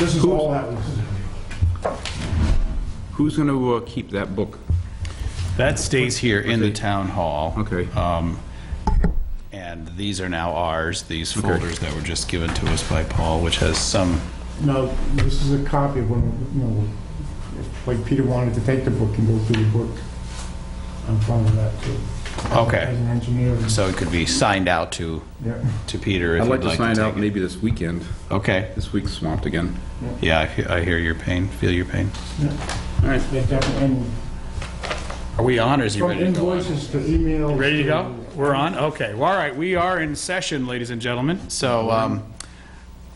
This is all that was. Who's going to keep that book? That stays here in the town hall. Okay. And these are now ours, these folders that were just given to us by Paul, which has some... No, this is a copy of when, you know, if, like Peter wanted to take the book and go through the book. I'm fine with that too. Okay. As an engineer. So it could be signed out to Peter if I'd you'd like to sign out take it. maybe this weekend. Okay. This week's swamped again. Yeah, I hear your pain, feel your pain. Yeah. All right. Yeah, definitely. And Are we on, or is he from ready to go on? invoices to emails. Ready to go? We're on? Okay. Well, all right. We are in session, ladies and gentlemen. So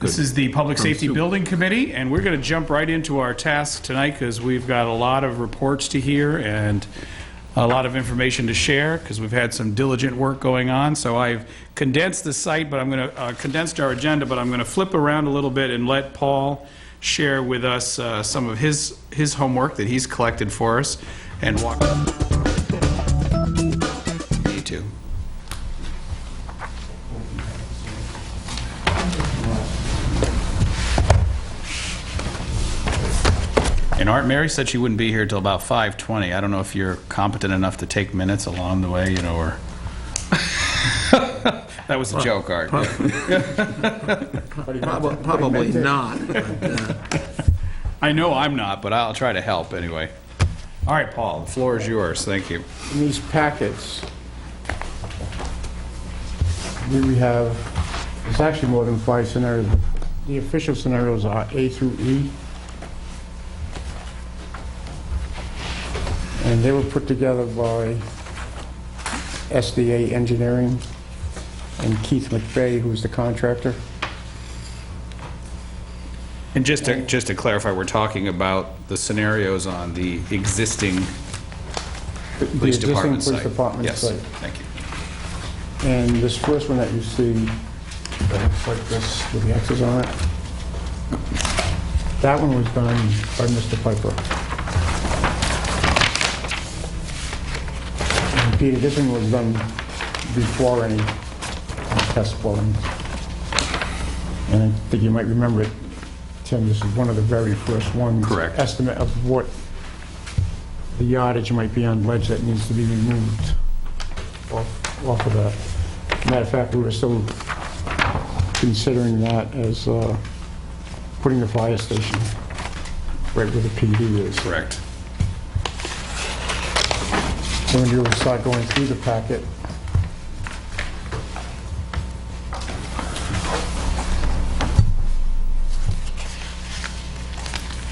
this is the Public Safety Building Committee, and we're going to jump right into our task tonight because we've got a lot of reports to hear and a lot of information to share because we've had some diligent work going on. So I've condensed the site, but I'm going to condensed our agenda, but I'm going to flip around a little bit and let Paul share with us some of his homework that he's collected for us and walk. Me too. And Art Mary said she wouldn't be here till about 5:20. I don't know if you're competent enough to take minutes along the way, you know, or... That was a joke, Art. Probably not. I know I'm not, but I'll try to help anyway. All right, Paul, the floor is yours. Thank you. In these packets, we have, it's actually more than 5 scenarios. The official scenarios are A through E. And they were put together by SDA Engineering and Keith McVeigh, who's the contractor. And just to clarify, we're talking about the scenarios on the existing police department site. Police department Yes, site. thank you. And this first one that you see, that looks like this with the X's on it, that one was done by Mr. Piper. And Peter, this one was done before any test flowing. And I think you might remember it, Tim, this is one of the very first ones. Correct. Estimate of what the yardage might be on ledge that needs to be removed off of that. Matter of fact, we were still considering that as putting the fire station right where the PD is. Correct. So when you start going through the packet,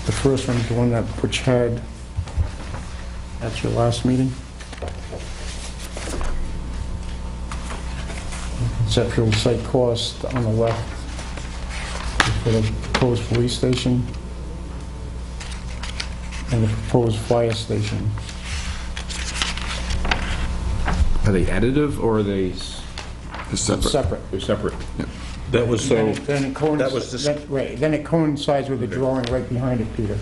the first one's the one that Butch had at your last meeting. Conceptual site cost on the left is for the proposed police station and the proposed fire station. Are they additive or are they separate? Separate. They're separate. Yeah. That was so, Then it that was this- right, then it coincides with the drawing right behind it, Peter.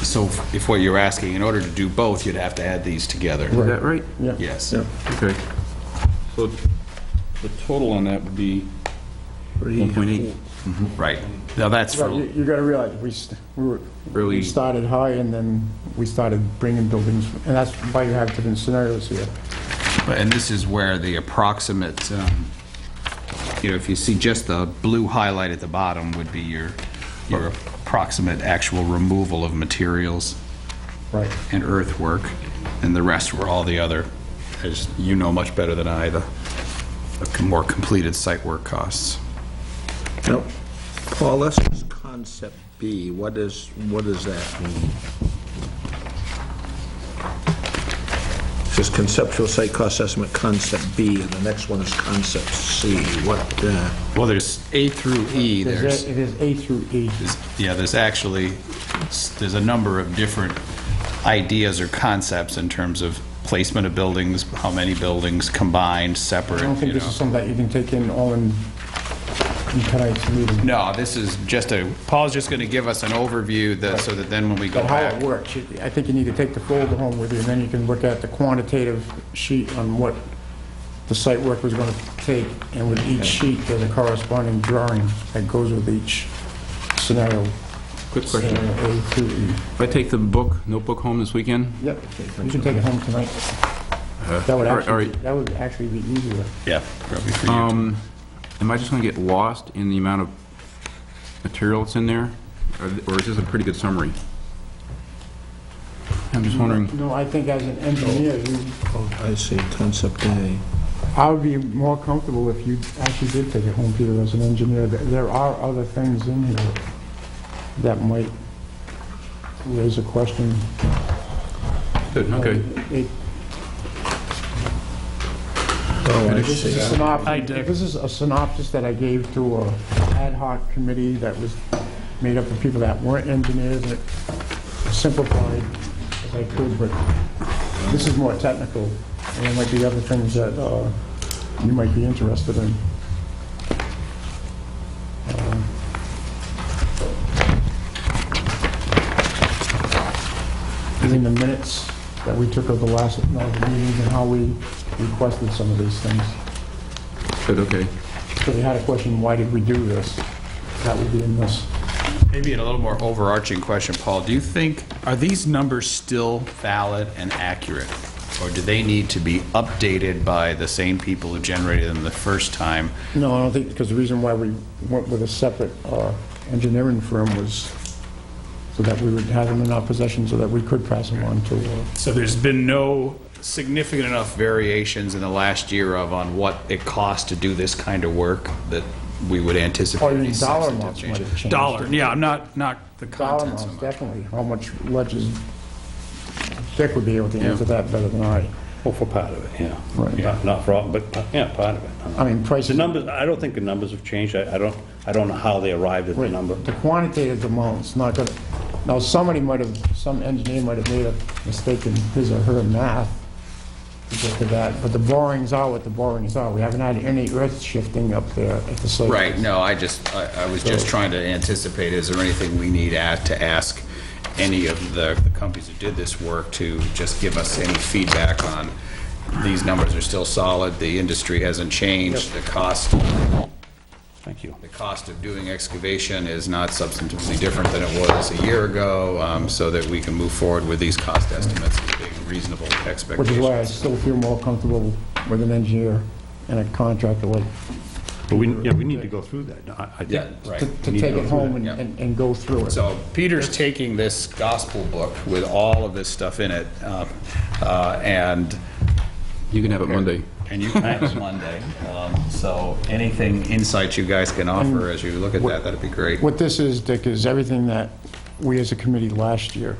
So if what you're asking, in order to do both, you'd have to add these together. Is that right? Yeah. Yes. Okay. So the total on that would be 1.8. Right. Now that's Right, for, you gotta realize, we Early. started high and then we started bringing buildings, and that's why you have different scenarios here. and this is where the approximate, you know, if you see just the blue highlight at the bottom would be your approximate actual removal of materials Right. and earthwork, and the rest were all the other, as you know much better than I, the more completed site work costs. no, Paul, that's just concept B. What does that mean? It says conceptual site cost estimate, concept B, and the next one is concept C. What, Well, there's A through E, It there's, is A through E. yeah, there's actually, there's a number of different ideas or concepts in terms of placement of buildings, how many buildings, combined, separate, I don't think you this is know. something that you can take in all in tonight's meeting. No, this is just Paul's just going to give us an overview that, so that then when we go But how back. it works, I think you need to take the folder home with you, and then you can look at the quantitative sheet on what the site work was going to take, and with each sheet, there's a corresponding drawing that goes with each scenario. Quick question. Scenario A through E. If I take the notebook home this weekend? Yep, you can take it home tonight. That would all right. actually be easier. Yeah, probably for you. Am I just going to get lost in the amount of material that's in there? Or is this a pretty good summary? I'm just wondering. No, I think as an engineer, I see, concept A. I would be more comfortable if you actually did take it home, Peter, as an engineer. There are other things in here that might raise a question. Good, okay. This is a synopsis that I gave to a ad hoc committee that was made up of people that weren't engineers, and it simplified as I could, but this is more technical, and there might be other things that you might be interested in. In the minutes that we took of the last meetings and how we requested some of these things. Good, okay. So they had a question, why did we do this? That would be in this. Maybe a little more overarching question, Paul. Do you think, are these numbers still valid and accurate? Or do they need to be updated by the same people who generated them the first time? No, I don't think, because the reason why we went with a separate engineering firm was so that we would have them in our possession so that we could pass them on to... So there's been no significant enough variations in the last year on what it costs to do this kind of work that we would anticipate Oh, you mean any dollar substantive amounts change? might have changed. Dollar, yeah, not the Dollar content so amounts, much. definitely. How much ledge is... Dick would be able to answer that better than I. Well, for part of it, yeah. Right. Not for all, but, yeah, part of it. I mean, The prices... numbers, I don't think the numbers have changed. I don't know how they arrived at the Right. number. The quantitative amount's not gonna... Now, some engineer might have made a mistake in his or her math to get to that, but the borings are what the borings are. We haven't had any earth shifting up there at the site. Right, no, I was just trying to anticipate, is there anything we need to ask any of the companies that did this work to just give us any feedback on these numbers are still solid, the industry hasn't changed, the cost Thank you. of doing excavation is not substantively different than it was a year ago, so that we can move forward with these cost estimates as being reasonable expectations. Which is why I still feel more comfortable with an engineer and a contractor like But we need to go through that. I think- Yeah, right. to take it home and go through it. So Peter's taking this gospel book with all of this stuff in it, and You can have it Monday. you can have it Monday. So anything, insight you guys can offer as you look at that, that'd be great, What this is, Dick, is everything that we as a committee last year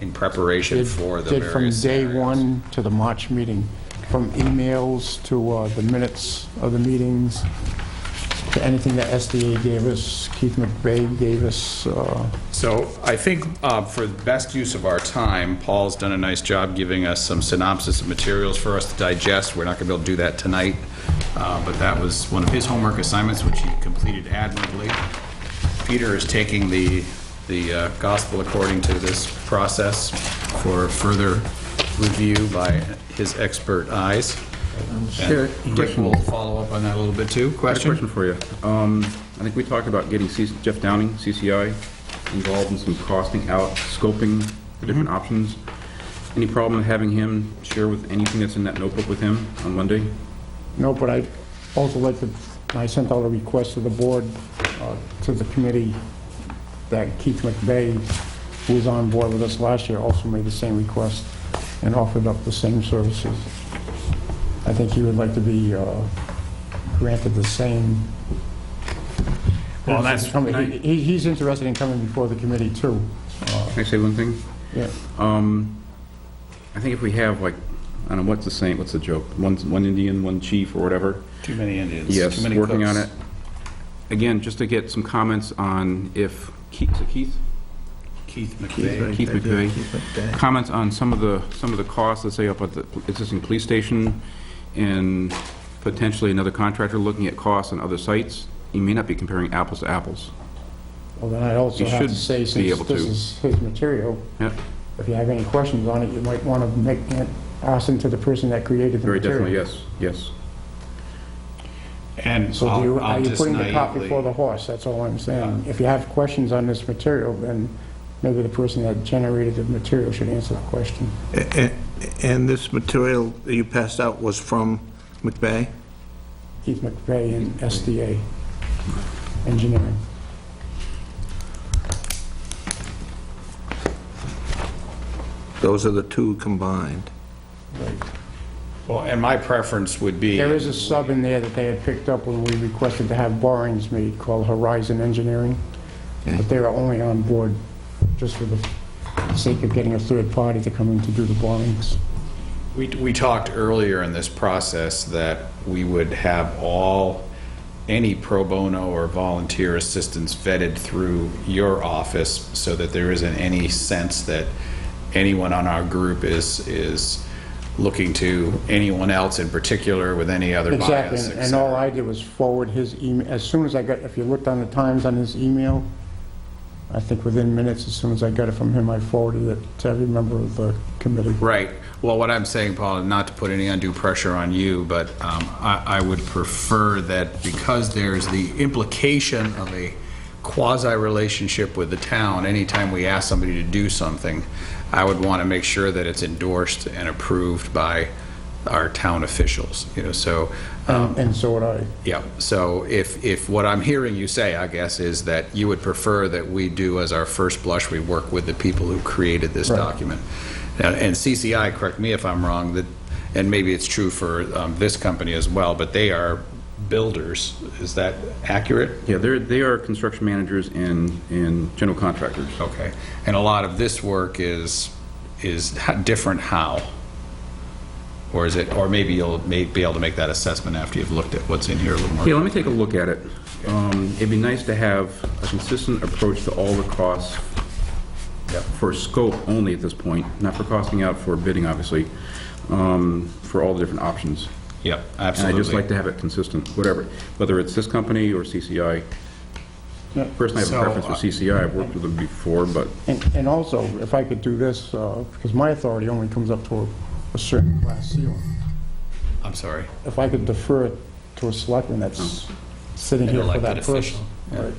in preparation for the did from various day scenarios. one to the March meeting, from emails to the minutes of the meetings, to anything that SDA gave us, Keith McVeigh gave us. So I think for the best use of our time, Paul's done a nice job giving us some synopsis of materials for us to digest. We're not going to be able to do that tonight, but that was one of his homework assignments, which he completed admirably. Peter is taking the gospel according to this process for further review by his expert eyes. Sure. And Dick will follow up on that a little bit too. I have a Question? question for you. I think we talked about getting Jeff Downing, CCI, involved in some costing out, scoping the different options. Any problem having him share with anything that's in that notebook with him on Monday? No, but I'd also like to, I sent out a request to the board, to the committee, that Keith McVeigh, who was on board with us last year, also made the same request and offered up the same services. I think he would like to be granted the same. Well, that's, He's interested in coming before the committee, too. Can I say one thing? Yeah. I think if we have like, I don't know, what's the saying, what's the joke? One Indian, one chief or whatever. too many Indians. Yes, too many working on cooks. it. Again, just to get some comments on if, Keith, is it Keith? Keith McVeigh. Keith McVeigh. Comments on some of the costs, let's say up at the existing police station, and potentially another contractor looking at costs on other sites. You may not be comparing apples to apples. Well, then I'd also You have to should say, be since able this to. is his material, Yep, if you have any questions on it, you might want to ask them to the person that created the very material. definitely, yes, yes. And So I'll are you just putting the cart naively- before the horse? That's all I'm saying. If you have questions on this material, then maybe the person that generated the material should answer the question. And this material that you passed out was from McVeigh? Keith McVeigh and SDA Engineering. Those are the two combined. Well, and my preference would be... There is a sub in there that they had picked up when we requested to have borings made called Horizon Engineering, but they were only on board just for the sake of getting a third party to come in to do the borings. We talked earlier in this process that we would have any pro bono or volunteer assistance vetted through your office so that there isn't any sense that anyone on our group is looking to anyone else in particular with any other Exactly, bias. and all I did was forward his email. As soon as I got, if you looked on the Times on his email, I think within minutes, as soon as I got it from him, I forwarded it to every member of the committee. Right. Well, what I'm saying, Paul, not to put any undue pressure on you, but I would prefer that because there's the implication of a quasi-relationship with the town, anytime we ask somebody to do something, I would want to make sure that it's endorsed and approved by our town officials, so... And so would I. Yeah, so if what I'm hearing you say, I guess, is that you would prefer that we do as our first blush, we work with the people who created this Right. document. And CCI, correct me if I'm wrong, that, and maybe it's true for this company as well, but they are builders. Is that accurate? Yeah, they are construction managers and general contractors. Okay. And a lot of this work is different how? Or is it, or maybe you'll be able to make that assessment after you've looked at what's in here a little more. Yeah, let me take a look at it. It'd be nice to have a consistent approach to all the costs for scope only at this point, not for costing out for bidding, obviously, for all the different options. Yep, And absolutely. I'd just like to have it consistent, whatever, whether it's this company or CCI. Yeah. Personally, I have So, a preference for CCI. I've worked with them before, but And also, if I could do this, because my authority only comes up to a certain class ceiling. I'm sorry. If I could defer it to a selectman that's sitting An here for elected that person. official. Right.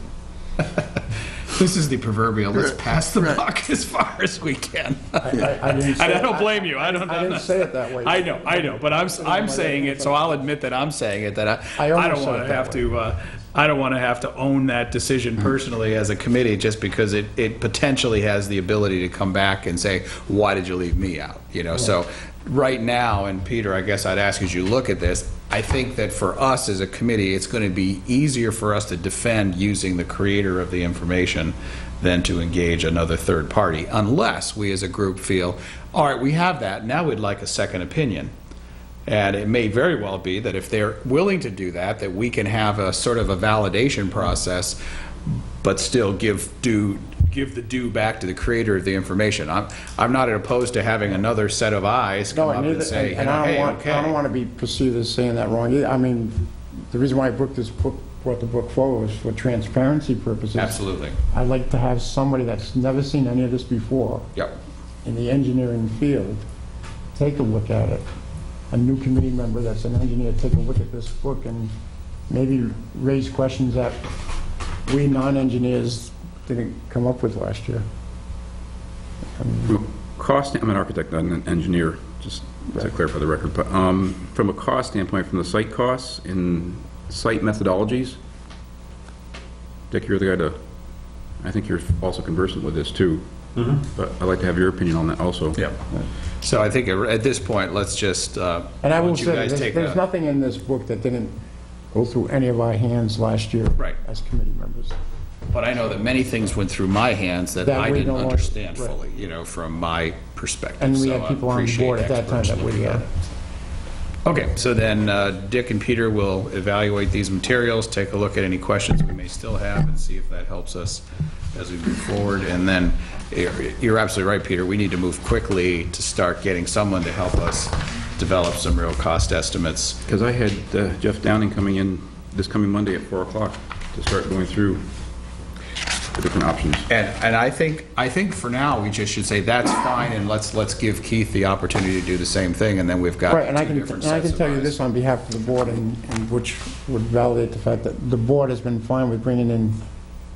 This is the proverbial, let's pass the buck as far as we can. I didn't say And I it- don't blame you, I don't. I didn't say it that way. I know, but I'm saying it, so I'll admit that I'm saying it, that I I almost don't said want it to that have way. to, I don't want to have to own that decision personally as a committee, just because it potentially has the ability to come back and say, why did you leave me out? So, right now, and Peter, I guess I'd ask as you look at this, I think that for us as a committee, it's going to be easier for us to defend using the creator of the information than to engage another third party, unless we as a group feel, all right, we have that, now we'd like a second opinion. And it may very well be that if they're willing to do that, that we can have a sort of a validation process, but still give the due back to the creator of the information. I'm not opposed to having another set of eyes come No, up and and neither, say, and I hey, don't want, I don't okay. want to be perceived as saying that wrong either. I mean, the reason why I brought the book forward was for transparency purposes. Absolutely. I'd like to have somebody that's never seen any of this before Yep. in the engineering field take a look at it. A new committee member that's an engineer, take a look at this book and maybe raise questions that we non-engineers didn't come up with last year. from a cost, I'm an architect, not an engineer, just to clarify the record, but from a cost standpoint, from the site costs and site methodologies, Dick, you're the guy to, I think you're also conversant with this too, but I'd like to have your opinion on that also. Yep. So I think at this point, let's just, And I will once you say, guys take there's nothing in this book that didn't go through any of our hands last year. Right. As committee members. but I know that many things went through my hands that That I we didn't don't want- understand right. fully, from my perspective. And we So had I people on appreciate board at that time experts that looking we, at it. Okay, so then Dick and Peter will evaluate these materials, take a look at any questions we may still have, and see if that helps us as we move forward. And then, you're absolutely right, Peter, we need to move quickly to start getting someone to help us develop some real cost estimates. Because I had Jeff Downing coming in this coming Monday at 4 o'clock to start going through. for different options. And I think for now, we just should say, that's fine, and let's give Keith the opportunity to do the same thing, and then we've got Right, and I two can, different and I sets can of tell you eyes. this on behalf of the board, and which would validate the fact that the board has been fine with bringing in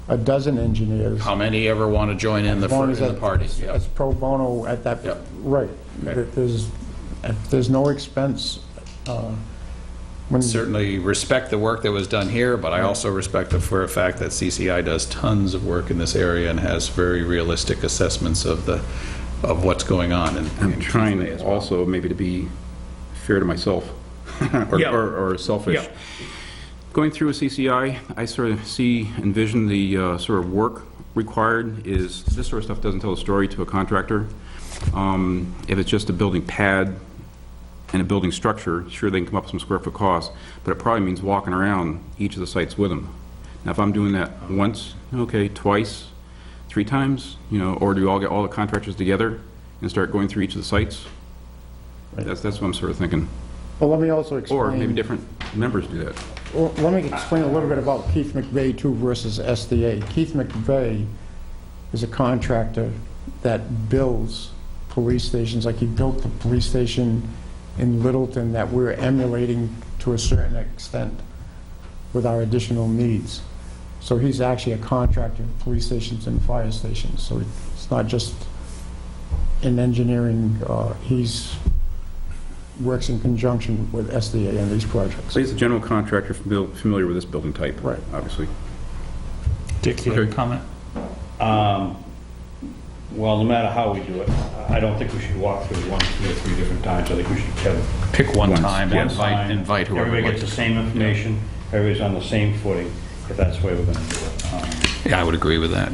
a dozen engineers. How many ever want to join in the As long as party? it's- Yep. It's pro bono at that, Yep. right. Okay. There's no expense, when, Certainly respect the work that was done here, but I also respect the for a fact that CCI does tons of work in this area and has very realistic assessments of what's going on. And I'm trying also maybe to be fair to myself Yeah. or selfish. Yeah. Going through a CCI, I sort of envision the sort of work required is, this sort of stuff doesn't tell a story to a contractor. If it's just a building pad and a building structure, sure, they can come up with some square foot costs, but it probably means walking around each of the sites with them. Now, if I'm doing that once, okay, twice, 3 times, or do all get all the contractors together and start going through each of the sites? That's what I'm sort of thinking. well, let me also explain. Or maybe different members do that. Well, let me explain a little bit about Keith McVeigh too versus SDA. Keith McVeigh is a contractor that builds police stations, like he built the police station in Littleton that we're emulating to a certain extent with our additional needs. So he's actually a contractor of police stations and fire stations, so it's not just in engineering, he's works in conjunction with SDA on these projects. So he's a general contractor familiar with this building type. Right. Obviously. Dick, you have a comment? Well, no matter how we do it, I don't think we should walk through 1, 2, or 3 different times. I think we should have Pick one Once, time and time. invite whoever. Everybody would gets the like same information, everybody's on the same footing, if that's the way we're going to do it. Yeah, I would agree with that.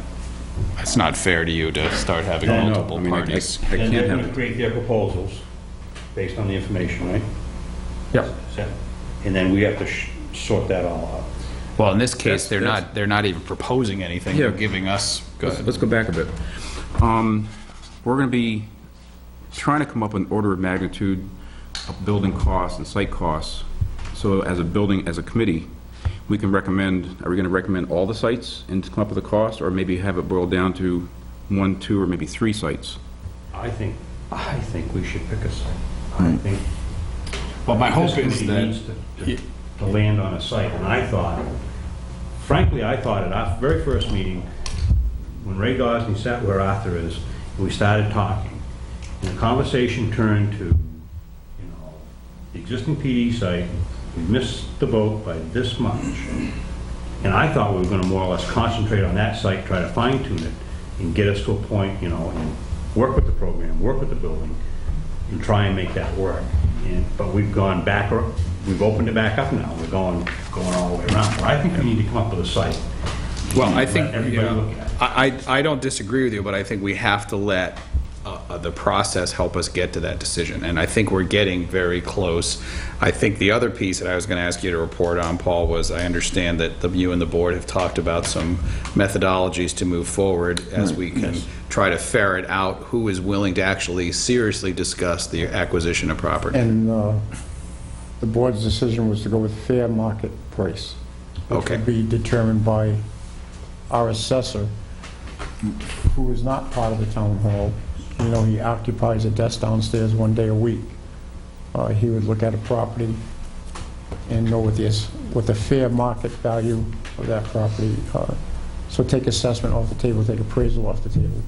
It's not fair to you to start having No, no, multiple I mean, parties. I Then can't they're have going to it. create their proposals based on the information, right? Yep. And then we have to sort that all out. Well, in this case, That's- they're not even proposing anything, they're Yeah. giving us, Let's go back a bit. We're going to be trying to come up with an order of magnitude of building costs and site costs. So as a committee, we can recommend, are we going to recommend all the sites and come up with a cost, or maybe have it boiled down to 1, 2, or maybe 3 sites? I think we should pick a site. I think Well, my hope this is committee that, needs to land on a site, and I thought, frankly, I thought at our very first meeting, when Ray Gosney sat where Arthur is, and we started talking, and the conversation turned to, the existing PD site, we missed the boat by this much, and I thought we were gonna more or less concentrate on that site, try to fine tune it, and get us to a point, and work with the program, work with the building, and try and make that work. But we've gone back, we've opened it back up now, we're going all the way around. So I think we need to come up with a site. well, I Let think, everybody look at it. I don't disagree with you, but I think we have to let the process help us get to that decision, and I think we're getting very close. I think the other piece that I was going to ask you to report on, Paul, was I understand that you and the board have talked about some methodologies to move forward as we can try to ferret out who is willing to actually seriously discuss the acquisition of property. And the board's decision was to go with fair market price, which Okay. would be determined by our assessor, who is not part of the town hall. He occupies a desk downstairs 1 day a week. He would look at a property and know what the fair market value of that property. So take assessment off the table, take appraisal off the table.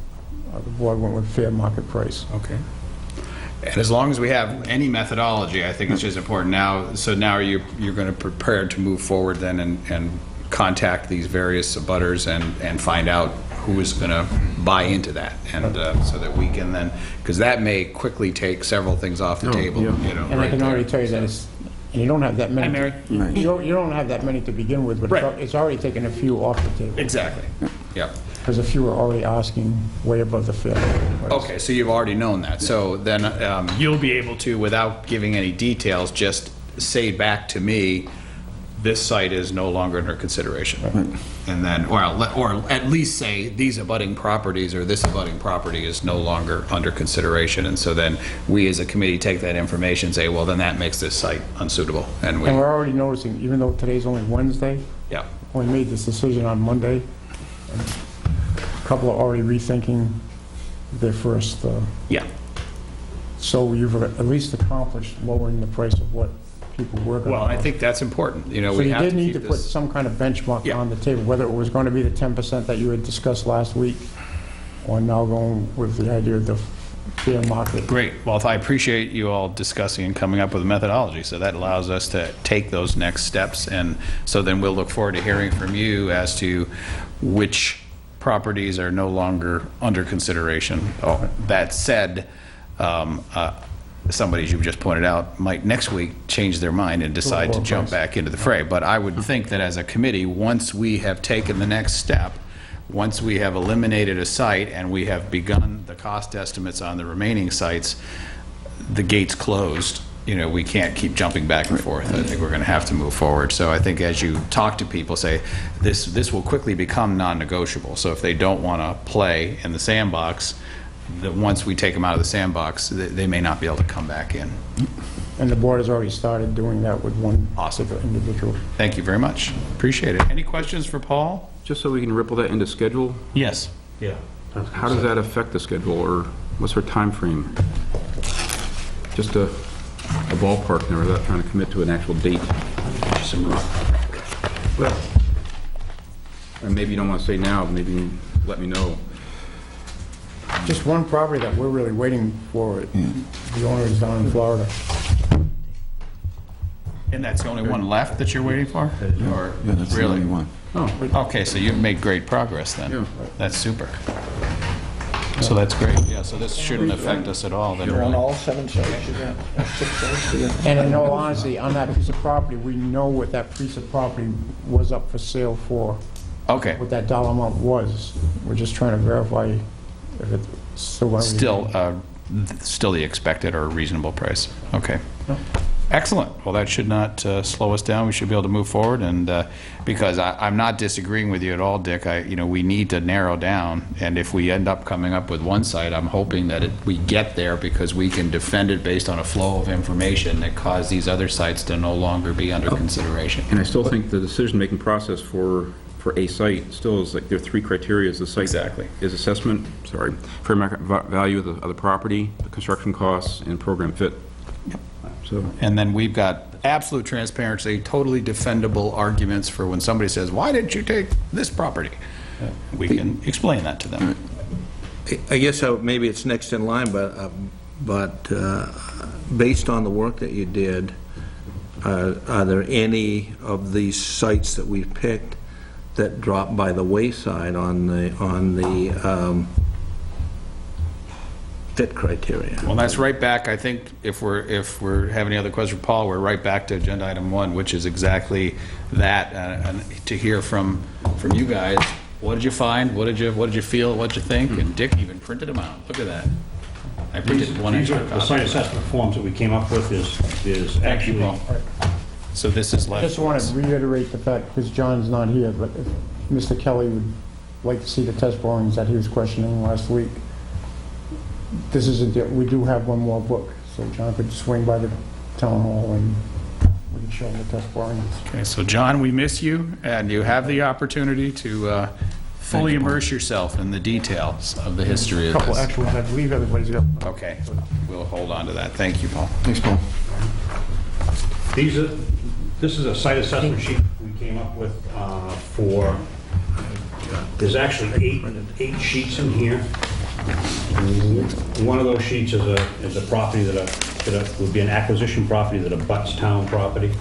The board went with fair market price. Okay. And as long as we have any methodology, I think it's just important now. So now you're going to prepare to move forward then and contact these various abutters and find out who is going to buy into that, and so that we can then, because that may quickly take several things off the table. And I can already tell you that you don't have that many. Mary. You don't have that many to begin with, but Right. it's already taken a few off the table. Exactly. Yeah. Because a few are already asking way above the fair market price. Okay, so you've already known that. So then you'll be able to, without giving any details, just say back to me, this site is no longer under consideration. And then, or at least say, these abutting properties, or this abutting property is no longer under consideration. And so then we as a committee take that information and say, well, then that makes this site unsuitable. And we, And we're already noticing, even though today's only Wednesday, yeah. we made this decision on Monday, and a couple are already rethinking their first, Yeah. so you've at least accomplished lowering the price of what people were going to Well, I think that's important, you know, So we you have to did need keep to put this. some kind of benchmark Yeah. on the table, whether it was going to be the 10% that you had discussed last week, or now going with the idea of the fair market. Great. Well, I appreciate you all discussing and coming up with a methodology, so that allows us to take those next steps, and so then we'll look forward to hearing from you as to which properties are no longer under consideration. Oh, that said, somebody, as you've just pointed out, might next week change their mind and decide to jump back into the fray. But I would think that as a committee, once we have taken the next step, once we have eliminated a site and we have begun the cost estimates on the remaining sites, the gate's closed. You know, we can't keep jumping back and forth. I think we're going to have to move forward. So I think as you talk to people, say, this will quickly become non-negotiable. So if they don't want to play in the sandbox, that once we take them out of the sandbox, they may not be able to come back in. And the board has already started doing that with one Awesome. individual. Thank you very much. Appreciate it. Any questions for Paul? Just so we can ripple that into schedule, Yes. Yeah. how does that affect the schedule, or what's our time frame? Just a ballpark there, without trying to commit to an actual date. Well, And maybe you don't want to say now, maybe you let me know. Just one property that we're really waiting for, the owner is down in Florida. And that's the only one left that you're waiting for? Or Yeah, that's the really? only one. Okay, so you've made great progress then. Yeah. That's super. So that's great. Yeah, so this shouldn't affect us at all then, You're on really. all 7 sites, you got 6 sites, you got... And in all honesty, on that piece of property, we know what that piece of property was up for sale for, Okay. what that dollar amount was. We're just trying to verify if it's still going to be. Still the expected or reasonable price. Okay. Excellent. Well, that should not slow us down. We should be able to move forward, and because I'm not disagreeing with you at all, Dick. We need to narrow down, and if we end up coming up with one site, I'm hoping that we get there because we can defend it based on a flow of information that cause these other sites to no longer be under consideration. And I still think the decision-making process for a site still is like, there are 3 criteria. The site Exactly. is assessment, fair market value of the property, the construction costs, and program fit. So, And then we've got absolute transparency, totally defendable arguments for when somebody says, why didn't you take this property? We can explain that to them. I guess maybe it's next in line, but based on the work that you did, are there any of these sites that we've picked that drop by the wayside on the fit criteria? Well, that's right back, I think, if we're having any other questions for Paul, we're right back to agenda item 1, which is exactly that, and to hear from you guys, what did you find, what did you feel, what did you think, and Dick even printed them out. Look at that. I printed one these extra are the site copy. assessment forms that we came up with is Thank you, actually... Paul. So this is I left. just want to reiterate the fact, because John's not here, but if Mr. Kelly would like to see the test borings that he was questioning last week, this is we do have one more book, so John could swing by the town hall and we can show him the test borings. Okay, so John, we miss you, and you have the opportunity to fully immerse yourself in the details of the history of Couple this. extra ones, I believe everybody's got. Okay, we'll hold on to that. Thank you, Paul. Thanks, Paul. This is a site assessment sheet we came up with for, there's actually eight sheets in here. One of those sheets is a property that would be an acquisition property that abuts town property.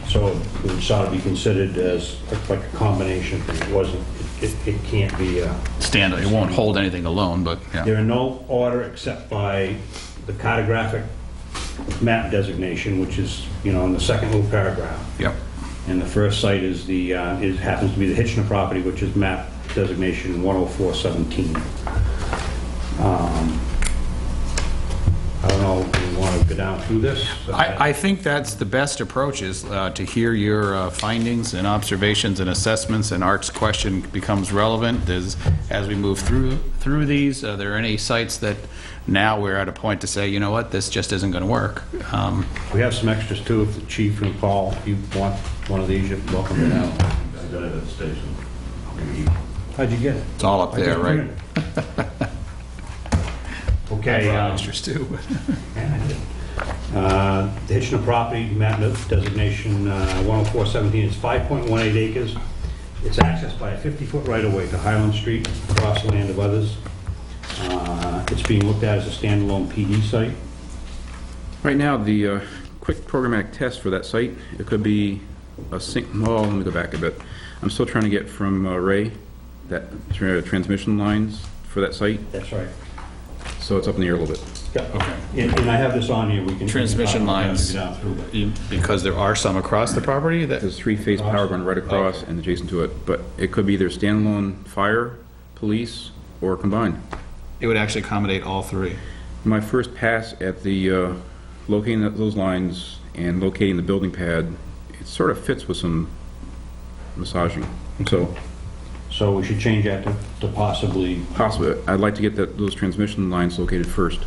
So it would sort of be considered as like a combination thing. It wasn't, it can't be Stand, it won't hold anything alone, but, yeah. There are no order except by the cartographic map designation, which is, in the second little paragraph. Yep. And the first site is it happens to be the Hitchner property, which is map designation 10417. I don't know if you want to go down through this. I think that's the best approach, is to hear your findings and observations and assessments, and Art's question becomes relevant as we move through these. Are there any sites that now we're at a point to say, you know what, this just isn't going to work? We have some extras too, if the chief and Paul, if you want one of these, you're welcome to have. How'd you get it? It's all up I there, just right? printed it. I Okay, brought extras too. the Hitchner property, map designation 10417, it's 5.18 acres. It's accessed by a 50-foot right-of-way to Highland Street, across the land of others. It's being looked at as a standalone PD site. Right now, the quick programmatic test for that site, it could be well, let me go back a bit. I'm still trying to get from Ray, that transmission lines for that site, That's right. so it's up in the air a little bit. Okay. And I have this on here, we can... Transmission lines. Go down through, but- Because there are some across the property that, There's three-phase power going right across and adjacent to it, but it could be either standalone fire, police, or combined. it would actually accommodate all three. My first pass at the locating those lines and locating the building pad, it sort of fits with some massaging. So we should change that to possibly... Possibly, I'd like to get those transmission lines located first.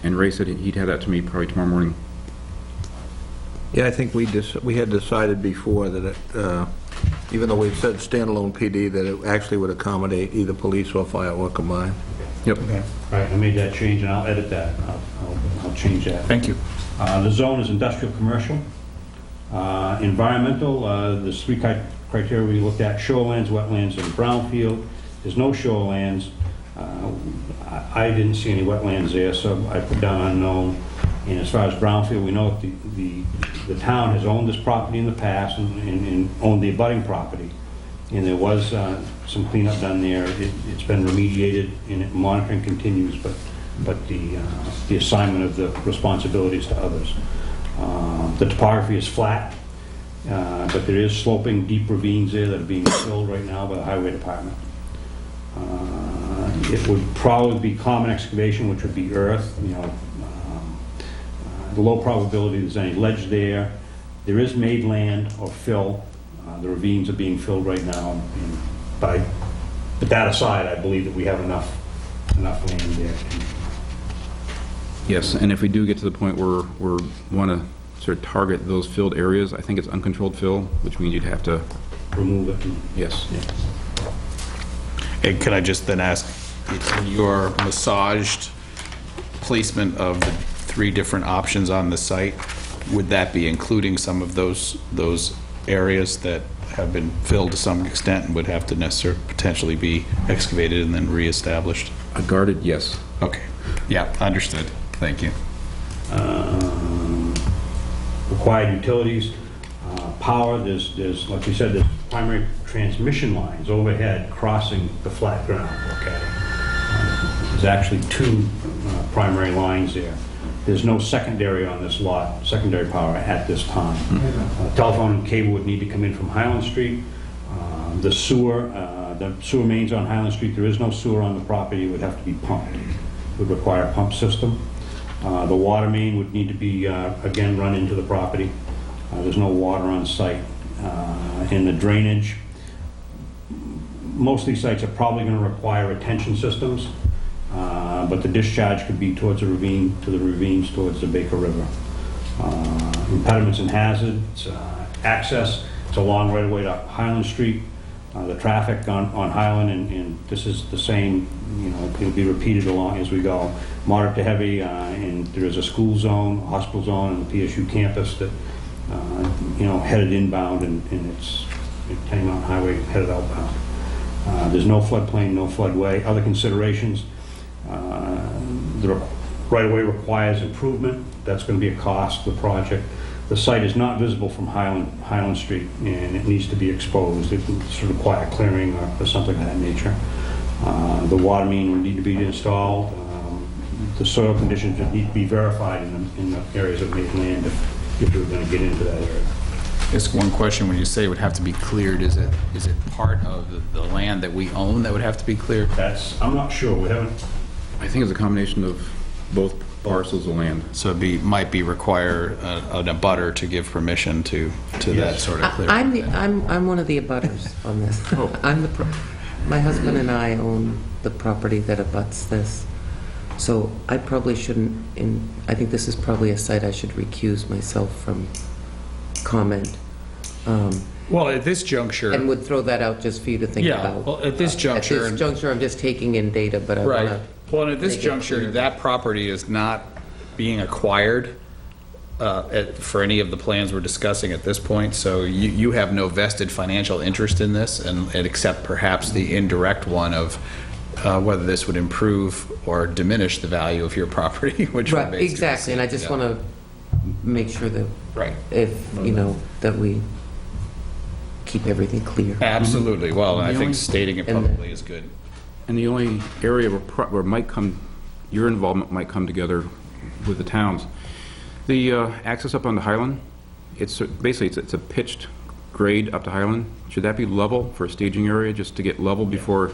And Ray said he'd have that to me probably tomorrow morning. Yeah, I think we had decided before that it, even though we said standalone PD, that it actually would accommodate either police or fire or combined. Yep. All right, I made that change, and I'll edit that. I'll change that. Thank you. The zone is industrial commercial. Environmental, there's three criteria we looked at: shorelands, wetlands, and brownfield. There's no shorelands. I didn't see any wetlands there, so I put down unknown. And as far as brownfield, we know that the town has owned this property in the past and owned the abutting property. And there was some cleanup done there. It's been remediated and monitoring continues, but the assignment of the responsibilities to others. The topography is flat, but there is sloping deep ravines there that are being filled right now by the highway department. It would probably be common excavation, which would be earth, the low probability there's any ledge there. There is made land or fill. The ravines are being filled right now. But that aside, I believe that we have enough land there. Yes, and if we do get to the point where we want to sort of target those filled areas, I think it's uncontrolled fill, which means you'd have to, Remove it. yes. And can I just then ask, in your massaged placement of the three different options on the site, would that be including some of those areas that have been filled to some extent and would have to necessarily potentially be excavated and then reestablished? A guarded, yes. Okay. Yeah, understood. Thank you. Required utilities, power, there's, like you said, there's primary transmission lines overhead crossing the flat ground, okay? There's actually two primary lines there. There's no secondary on this lot, secondary power at this time. Telephone and cable would need to come in from Highland Street. The sewer mains on Highland Street, there is no sewer on the property, it would have to be pumped. It would require a pump system. The water main would need to be, again, run into the property. There's no water on site. And the drainage, most of these sites are probably going to require retention systems, but the discharge could be towards the ravine, to the ravines towards the Baker River. Impediments and hazards, access, it's a long right-of-way to Highland Street. The traffic on Highland, and this is the same, it'll be repeated along as we go. Moderate to heavy, and there is a school zone, a hospital zone, and the PSU campus that, headed inbound, and it's Tenny Mountain Highway headed outbound. There's no floodplain, no floodway. Other considerations, the right-of-way requires improvement. That's going to be a cost of the project. The site is not visible from Highland Street, and it needs to be exposed. It would sort of require clearing or something of that nature. The water main would need to be installed. The soil conditions would need to be verified in the areas of made land if you were going to get into that area. Just one question, when you say it would have to be cleared, is it part of the land that we own that would have to be cleared? I'm not sure. We haven't. I think it's a combination of both parcels of land. So might be require an abutter to give permission to that Yes. sort of clearing? I'm one of the abutters on this. My husband and I own the property that abuts this. So I probably shouldn't, I think this is probably a site I should recuse myself from comment. Well, at this juncture. And would throw that out just for you to think Yeah, about. well, at this juncture. At this juncture, I'm just taking in data, but I want Right. to... Well, and at this make it juncture, clear. that property is not being acquired for any of the plans we're discussing at this point, so you have no vested financial interest in this, and except perhaps the indirect one of whether this would improve or diminish the value of your property, which Right, remains to be exactly, and I just seen. want to make sure that Right. if, that we keep everything clear. Absolutely. Well, I The think only- stating it And- publicly is good. And the only area where might come, your involvement might come together with the towns, the access up onto Highland, it's basically, it's a pitched grade up to Highland. Should that be level for a staging area, just to get level before?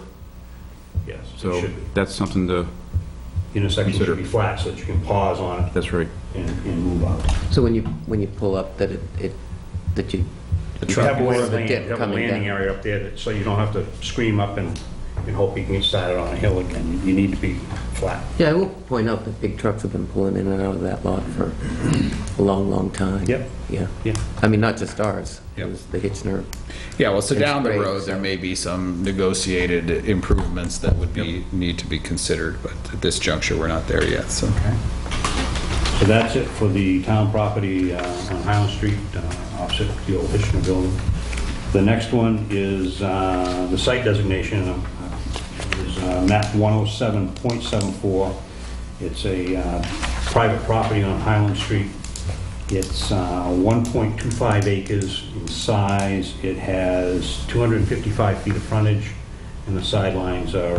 Yes, it So should be. that's something to, Intersection Consider. should be flat so that you can pause on it that's right. and move out. So when you pull up, that that you... You have more the land, dip you have a coming landing down. area up there, so you don't have to scream up and hope you can get started on a hill again. You need to be flat. Yeah, I will point out that big trucks have been pulling in and out of that lot for a long, long time. Yep. Yeah. Yeah. I mean, not just ours. Yep. It was the Hitchner. Yeah, well, so It's down the great, road, there may be some negotiated improvements that would need to be considered, but at this juncture, we're not there yet, so. So that's it for the town property on Highland Street, opposite the old Hitchner building. The next one is the site designation, is map 107.74. It's a private property on Highland Street. It's 1.25 acres in size. It has 255 feet of frontage, and the sidelines are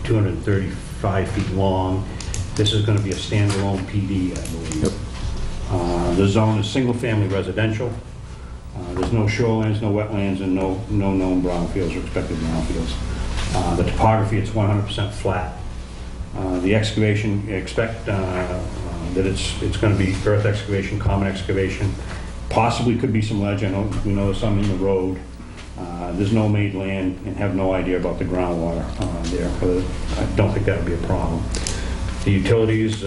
235 feet long. This is going to be a standalone PD, I believe. The zone is single-family residential. There's no shorelines, no wetlands, and no known brownfields or expected brownfields. The topography, it's 100% flat. The excavation, expect that it's going to be earth excavation, common excavation. Possibly could be some ledge. I know we know there's some in the road. There's no made land and have no idea about the groundwater there. But I don't think that would be a problem. The utilities,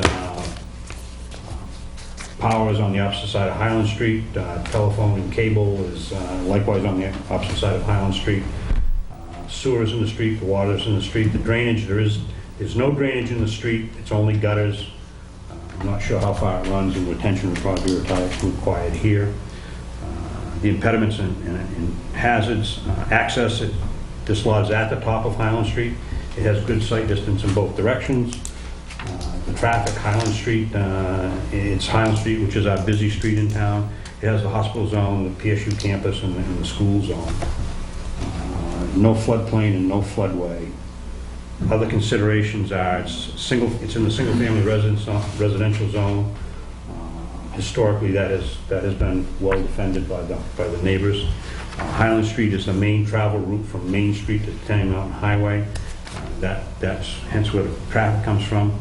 power is on the opposite side of Highland Street. Telephone and cable is likewise on the opposite side of Highland Street. Sewer is in the street, the water is in the street. The drainage, there's no drainage in the street. It's only gutters. I'm not sure how far it runs, and retention would probably be required here. The impediments and hazards, access, this lot is at the top of Highland Street. It has good sight distance in both directions. The traffic, Highland Street, it's Highland Street, which is our busy street in town. It has the hospital zone, the PSU campus, and the school zone. No floodplain and no floodway. Other considerations are it's in the single-family residential zone. Historically, that has been well defended by the neighbors. Highland Street is the main travel route from Main Street to Tenny Mountain Highway. That's hence where the traffic comes from.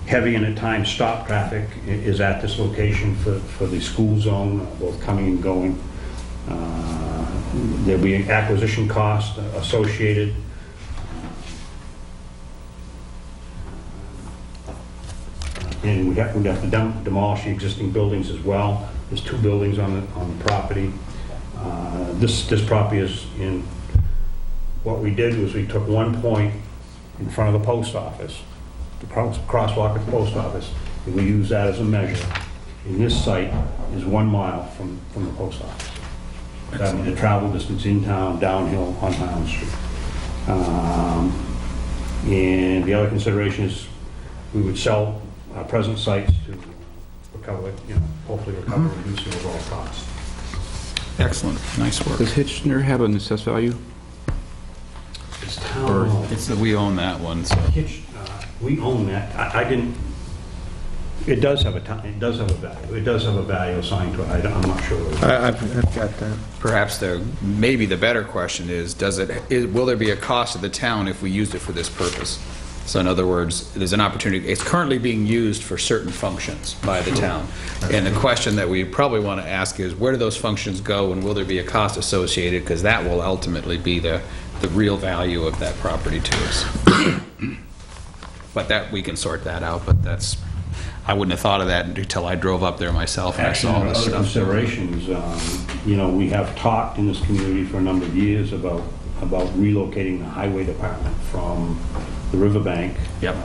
Heavy and at times stop traffic is at this location for the school zone, both coming and going. There'll be an acquisition cost associated. And we'd have to demolish the existing buildings as well. There's 2 buildings on the property. This property is in, what we did was we took one point in front of the post office, the crosswalk at the post office, and we use that as a measure. And this site is 1 mile from the post office. That means the travel distance in town, downhill on Highland Street. And the other consideration is we would sell our present sites to recover, hopefully recover and reduce the overall cost. Excellent, nice work. Does Hitchner have an assessed value? It's town. It's that we own that one, so. We own that. I didn't, it does have a value. It does have a value assigned to it. I'm not sure. I've got that. Perhaps maybe the better question is, will there be a cost to the town if we used it for this purpose? So in other words, there's an opportunity, it's currently being used for certain functions by the town. And the question that we probably want to ask is, where do those functions go, and will there be a cost associated? Because that will ultimately be the real value of that property to us. But that, we can sort that out, but that's I wouldn't have thought of that until I drove up there myself and I Actually, saw all there are this other stuff. considerations. We have talked in this community for a number of years about relocating the highway department from the riverbank. Yep.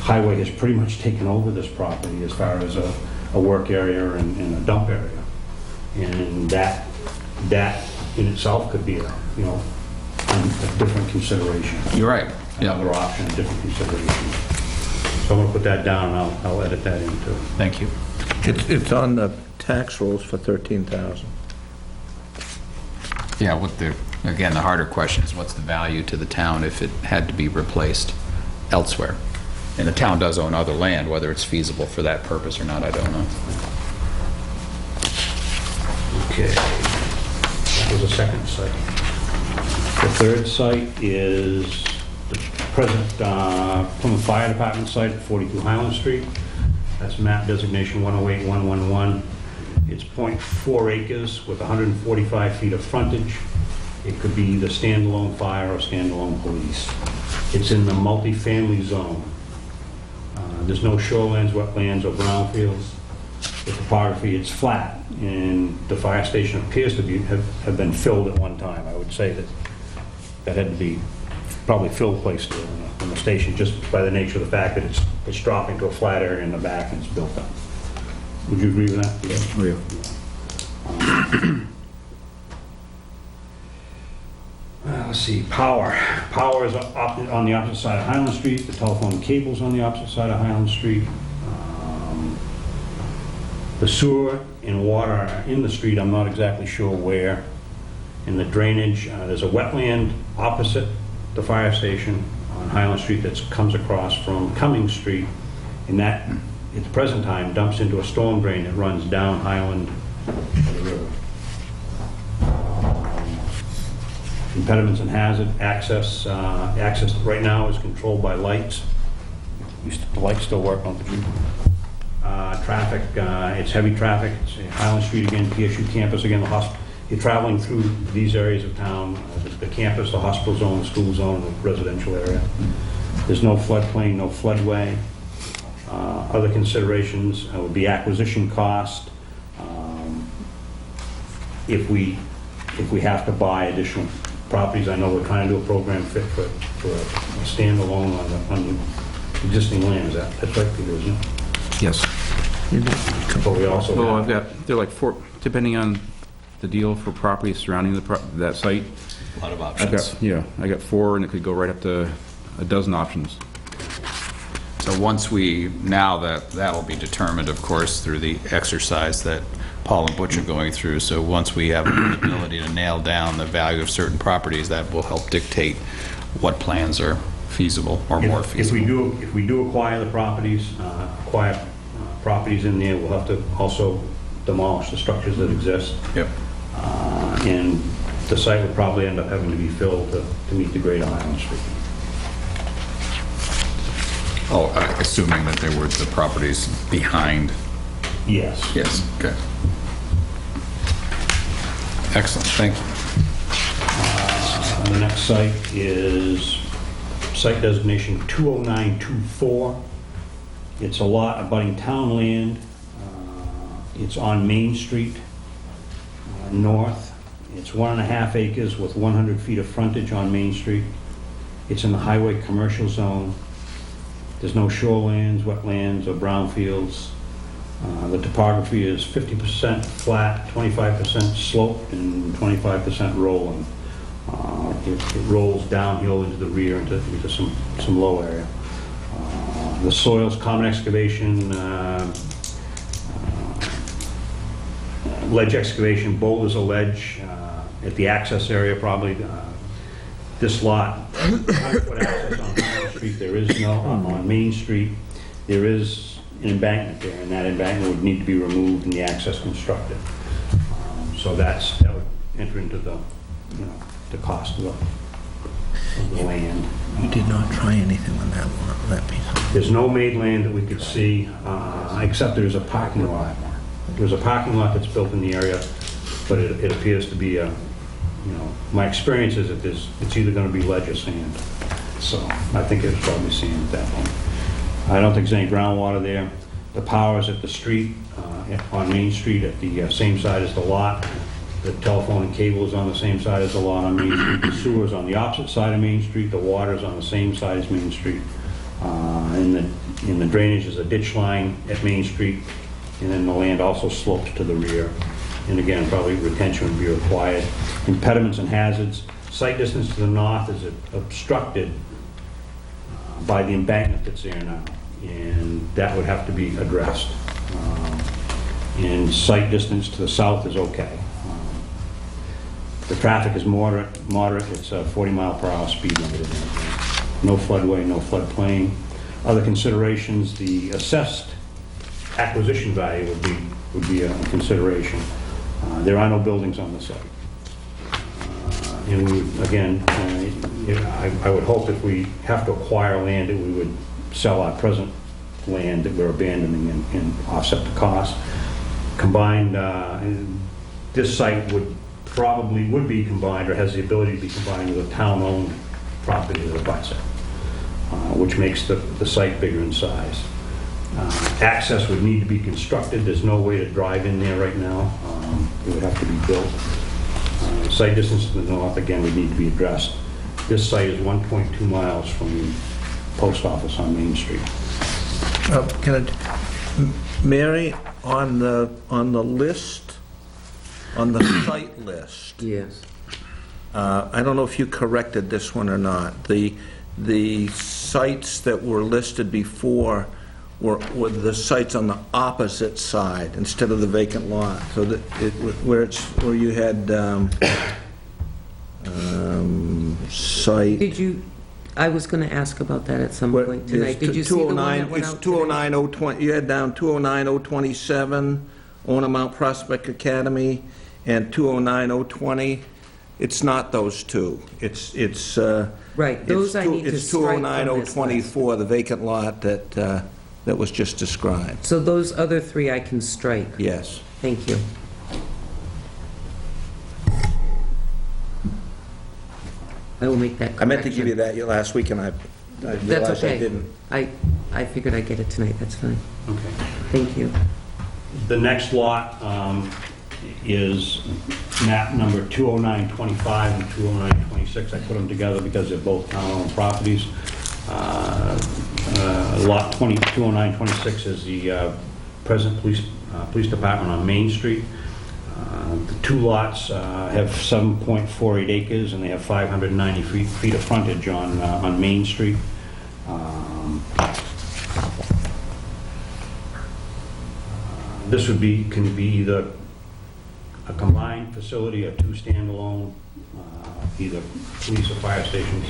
Highway has pretty much taken over this property as far as a work area and a dump area. And that in itself could be a different consideration. You're right. Yeah. Another option, a different consideration. So I'm gonna put that down, and I'll edit that in too. Thank you. It's on the tax rolls for 13,000. Yeah, again, the harder question is what's the value to the town if it had to be replaced elsewhere? And the town does own other land, whether it's feasible for that purpose or not, I don't know. Okay. That was the second site. The third site is the present Plymouth Fire Department site at 42 Highland Street. That's map designation 108111. It's 0.4 acres with 145 feet of frontage. It could be either standalone fire or standalone police. It's in the multifamily zone. There's no shorelands, wetlands, or brownfields. The topography, it's flat, and the fire station appears to have been filled at one time. I would say that had to be probably filled placed there in the station, just by the nature of the fact that it's dropping to a flat area in the back and it's built up. Would you agree with that? Oh, yeah. Let's see, power. Power is on the opposite side of Highland Street. The telephone cable's on the opposite side of Highland Street. The sewer and water are in the street. I'm not exactly sure where. And the drainage, there's a wetland opposite the fire station on Highland Street that comes across from Cummings Street. And that, at the present time, dumps into a storm drain that runs down Highland to the river. Impediments and hazard access. Access right now is controlled by lights. The lights still work, don't they? Traffic, it's heavy traffic. It's Highland Street again, PSU campus again, the hospital. You're traveling through these areas of town, the campus, the hospital zone, the school zone, the residential area. There's no floodplain, no floodway. Other considerations would be acquisition cost. If we have to buy additional properties, I know we're trying to do a program fit for a standalone on the existing land. That's right, Peter, isn't it? Yes. But we also Well, have, they're like 4, depending on the deal for property surrounding that site. A lot of I got 4, and it could go right up to a dozen options. So once that'll be determined, of course, through the exercise that Paul and Butch are going through. So once we have the ability to nail down the value of certain properties, that will help dictate what plans are feasible or more feasible. if we do acquire the properties, properties in there, we'll have to also demolish the structures that exist. Yep. And the site would probably end up having to be filled to meet the grade on Highland Street. Oh, assuming that there were the properties behind. Yes. Yes, okay. Excellent, thank you. The next site is site designation 20924. It's a lot abutting town land. It's on Main Street, north. It's 1.5 acres with 100 feet of frontage on Main Street. It's in the highway commercial zone. There's no shorelands, wetlands, or brownfields. The topography is 50% flat, 25% sloped, and 25% rolling. It rolls downhill into the rear into some low area. The soil's common excavation, ledge excavation, boulders of ledge at the access area probably. This lot, 100-foot access on Main Street, there is no, on Main Street, there is an embankment there, and that embankment would need to be removed and the access constructed. So that would enter into the cost of the land. You did not try anything on that one, that piece. There's no made land that we could see, except there's a parking lot. There's a parking lot that's built in the area, but it appears to be my experience is that it's either going to be ledge or sand. So I think it's probably sand at that point. I don't think there's any groundwater there. The power is at the street, on Main Street, at the same side as the lot. The telephone and cable is on the same side as the lot on Main Street. The sewer is on the opposite side of Main Street. The water is on the same side as Main Street. In the drainage is a ditch line at Main Street, and then the land also slopes to the rear. And again, probably retention would be required. Impediments and hazards. Site distance to the north is obstructed by the embankment that's there now, and that would have to be addressed. And site distance to the south is okay. The traffic is moderate. It's a 40-mile-per-hour speed limit. No floodway, no floodplain. Other considerations, the assessed acquisition value would be a consideration. There are no buildings on the site. And we would, again, I would hope if we have to acquire land, that we would sell our present land that we're abandoning and offset the cost. Combined, this site would be combined, or has the ability to be combined with a town-owned property that abuts it, which makes the site bigger in size. Access would need to be constructed. There's no way to drive in there right now. It would have to be built. Site distance to the north, again, would need to be addressed. This site is 1.2 miles from the post office on Main Street. Mary, on the list, on the site list, Yes. I don't know if you corrected this one or not. The sites that were listed before were the sites on the opposite side instead of the vacant lot. So that where you had site. Did you, I was going to ask about that at some point tonight. Did you see the one that went out today? It's 209-020, you had down 209-027, Owner Mount Prospect Academy, and 209-020. It's not those two. It's Right, those I need to strike from this list. It's 209-024, the vacant lot that was just described. So those other three I can strike? Yes. Thank you. I will make that correction. I meant to give you that last week, and I That's realized I okay. didn't. I figured I'd get it tonight, that's fine. Okay. Thank you. The next lot is map number 20925 and 20926. I put them together because they're both town-owned properties. Lot 20926 is the present police department on Main Street. The two lots have 7.48 acres, and they have 590 feet of frontage on Main Street. This can be either a combined facility or two standalone, either police or fire stations.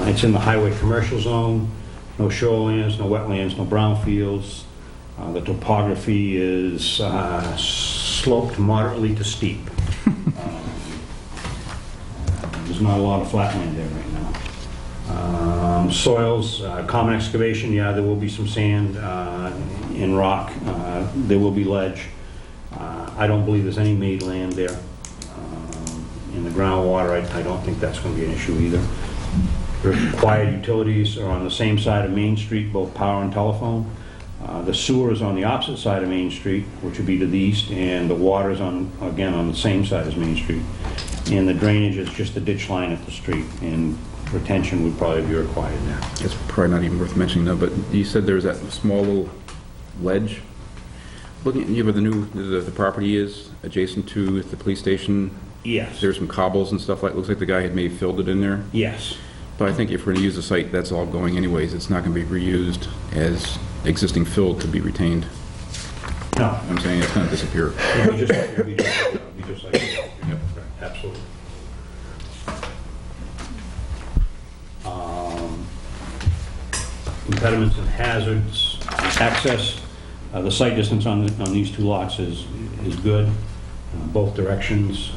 It's in the highway commercial zone, no shorelands, no wetlands, no brownfields. The topography is sloped moderately to steep. There's not a lot of flat land there right now. Soils, common excavation, yeah, there will be some sand and rock. There will be ledge. I don't believe there's any made land there. In the groundwater, I don't think that's going to be an issue either. Required utilities are on the same side of Main Street, both power and telephone. The sewer is on the opposite side of Main Street, which would be to the east, and the water is again on the same side as Main Street. And the drainage is just a ditch line at the street, and retention would probably be required there. It's probably not even worth mentioning though, but you said there was that small little ledge. Looking at where the property is adjacent to the police station. Yes. There's some cobbles and stuff looks like the guy had maybe filled it in there. Yes. But I think if we're going to use the site, that's all going anyways. It's not going to be reused as existing fill to be retained. No. I'm saying it's going to disappear. It'd be just like that. Yep. Absolutely. Impediments and hazards, access. The site distance on these two lots is good, both directions.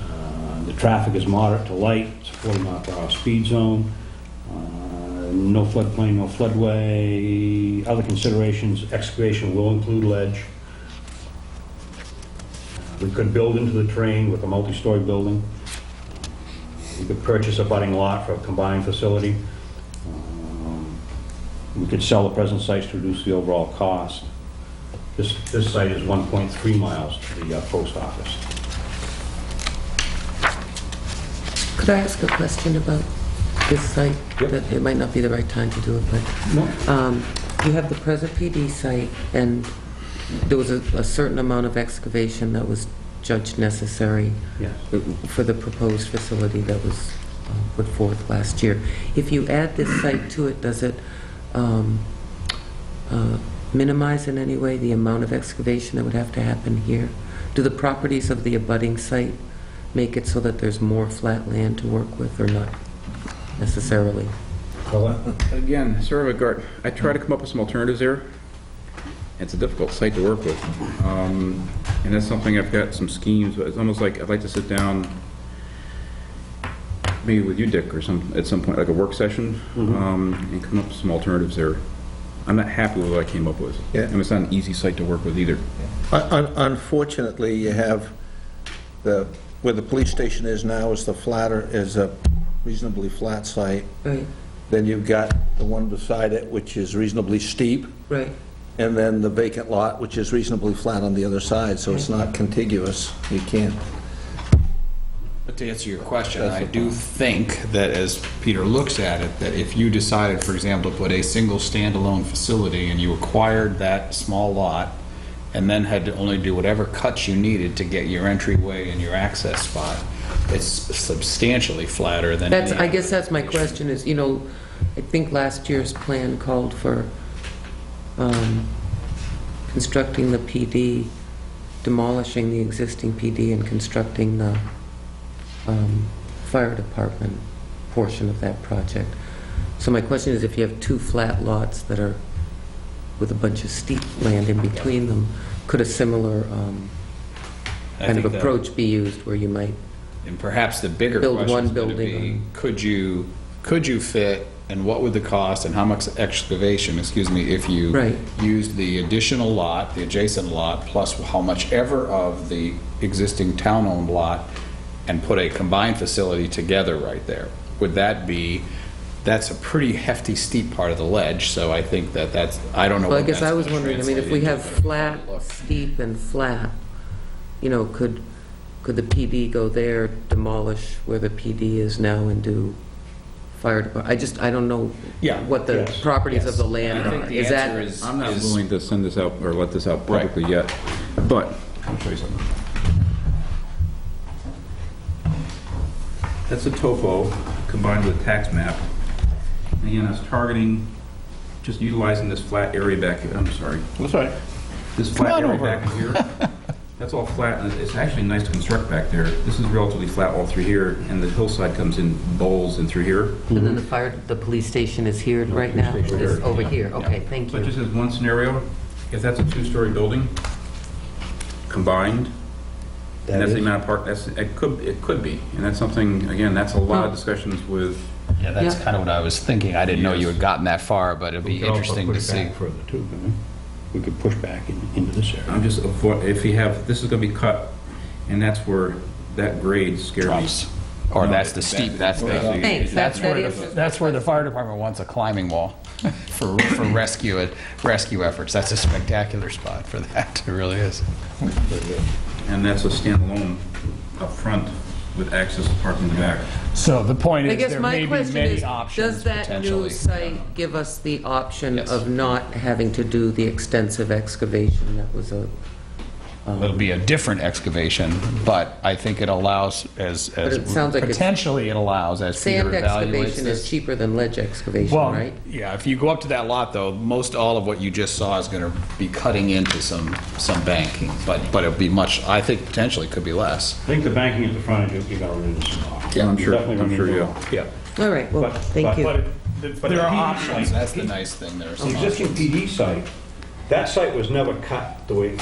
The traffic is moderate to light. It's a 40-mile-per-hour speed zone. No floodplain, no floodway. Other considerations, excavation will include ledge. We could build into the terrain with a multi-story building. We could purchase a budding lot for a combined facility. We could sell the present sites to reduce the overall cost. This site is 1.3 miles to the post office. Could I ask a question about this site? Yep. That it might not be the right time to do it, but No. you have the present PD site, and there was a certain amount of excavation that was judged necessary Yes. for the proposed facility that was put forth last year. If you add this site to it, does it minimize in any way the amount of excavation that would have to happen here? Do the properties of the abutting site make it so that there's more flat land to work with, or not necessarily? Again, sort of a guard, I try to come up with some alternatives there. It's a difficult site to work with. And that's something I've got some schemes, but it's almost like I'd like to sit down maybe with you, Dick, or at some point, like a work session, and come up with some alternatives there. I'm not happy with what I came up with. Yeah. And it's not an easy site to work with either. Unfortunately, you have where the police station is now is a reasonably flat site. Right, Then you've got the one beside it, which is reasonably steep, right. and then the vacant lot, which is reasonably flat on the other side, so it's not contiguous. You can't. But to answer your question, I do think that as Peter looks at it, that if you decided, for example, to put a single standalone facility and you acquired that small lot and then had to only do whatever cuts you needed to get your entryway and your access spot, it's substantially flatter than That's, any I other guess that's my location. question is, I think last year's plan called for constructing the PD, demolishing the existing PD and constructing the fire department portion of that project. So my question is, if you have two flat lots that are with a bunch of steep land in between them, could a similar I kind of think that- approach be used where you might, And perhaps the bigger Build question one is going to building be, could you fit, and what would the cost, and how much excavation, if you Right. used the additional lot, the adjacent lot, plus how much ever of the existing town-owned lot, and put a combined facility together right there? Would that be, that's a pretty hefty steep part of the ledge, so I think that's, I don't know well, I what guess that's I was gonna wondering, if we translate have into, but flat, look. steep, and flat, could the PD go there, demolish where the PD is now, and do fire department? I don't know Yeah. what the Yes. properties of the And land I think are. the Is that- answer is. I'm not is- willing to send this out or let this out Right. publicly yet, but I'll show you something. That's a topo combined with a tax map. And again, I was targeting just utilizing this flat area back here. I'm sorry. That's right. This flat on area over. back in here, that's all flat, and it's actually nice to construct back there. This is relatively flat all through here, and the hillside comes in bowls in through here. And then the police station is here right now? police station Is here. over here, okay, thank But just you. as one scenario, if that's a two-story building combined, and that's the amount of park, it could be. And that's something, again, that's a lot of discussions with, Yeah, that's Yeah. kind of what I was thinking. I didn't know you had gotten that far, but it'd We be could also interesting to push see. back further too, couldn't we? We could push back into this area. I'm just, if you have, this is gonna be cut, and that's where that grade scares me. Drops. Or that's the steep, that's basically. Thanks, that's that where is- That's where the fire department wants a climbing wall for rescue efforts. That's a spectacular spot for that, it really is. And that's a standalone up front with access to parking in the back. So the point I is, guess there my may be question many is, options does that new potentially. site give us the option Yes. of not having to do the extensive excavation that was a... It'll be a different excavation, but I think it allows, as it sounds like it's- potentially it allows, as Peter Sand evaluates excavation is this. cheaper than ledge excavation, Well, right? yeah, if you go up to that lot, though, most all of what you just saw is going to be cutting into some banking, but it'll be much, I think potentially could be less. I think the banking at the front, you gotta reduce some off. Yeah, I'm sure- Definitely I'm sure, gonna need yeah. more. All right, well, But- thank but- you. but There the are PD options. site- That's the nice thing, there are The some existing options. PD site, that site was never cut the way,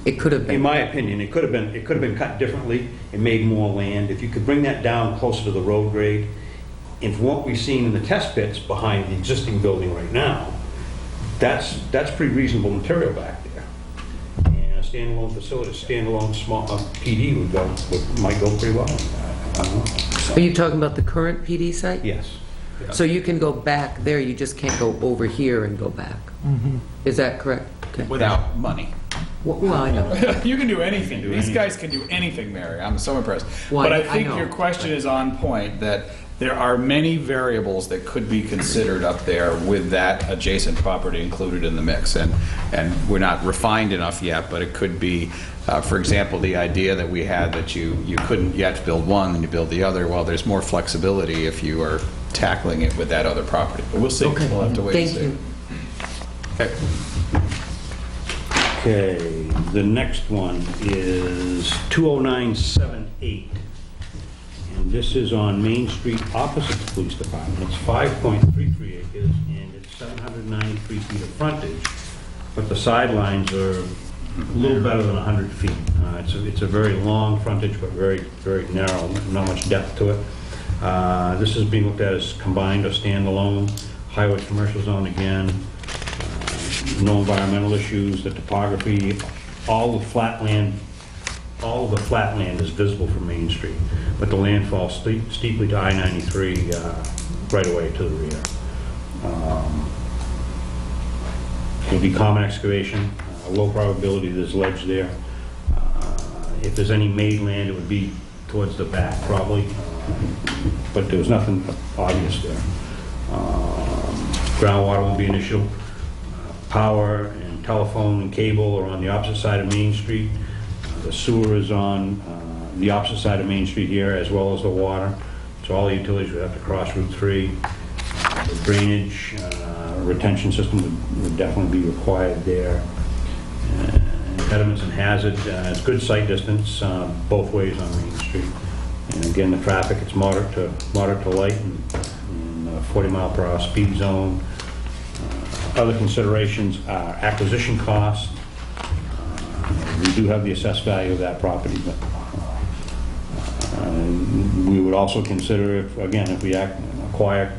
It could have in been. my opinion, it could have been cut differently and made more land. If you could bring that down closer to the road grade, and from what we've seen in the test pits behind the existing building right now, that's pretty reasonable material back there. And a standalone facility, standalone small PD might go pretty well. I don't know. Are you talking about the current PD site? Yes. So you can go back there, you just can't go over here and go back? Is that correct? Okay. Without money. Well, I know. You can do anything. These guys can do anything, Mary. I'm so impressed. Well, But I I think know. your question is on point, that there are many variables that could be considered up there with that adjacent property included in the mix. And we're not refined enough yet, but it could be, for example, the idea that we had that you have to build one, then you build the other. Well, there's more flexibility if you are tackling it with that other property. But we'll see. Okay. We'll have to wait and Thank see. you. Okay. Okay, the next one is 20978. And this is on Main Street opposite the police department. It's 5.33 acres and it's 793 feet of frontage, but the sidelines are a little better than 100 feet. It's a very long frontage, but very, very narrow, not much depth to it. This is being looked at as combined or standalone, highway commercial zone again. No environmental issues, the topography, all the flat land is visible from Main Street, but the land falls steeply to I-93 right away to the rear. It'll be common excavation, low probability there's ledge there. If there's any made land, it would be towards the back probably, but there was nothing obvious there. Groundwater won't be an issue. Power and telephone and cable are on the opposite side of Main Street. The sewer is on the opposite side of Main Street here, as well as the water. So all the utilities would have to cross Route 3. The drainage, retention system would definitely be required there. Impediments and hazard, it's good sight distance both ways on Main Street. And again, the traffic, it's moderate to light and 40 mile per hour speed zone. Other considerations are acquisition costs. We do have the assessed value of that property, but we would also consider, if we acquire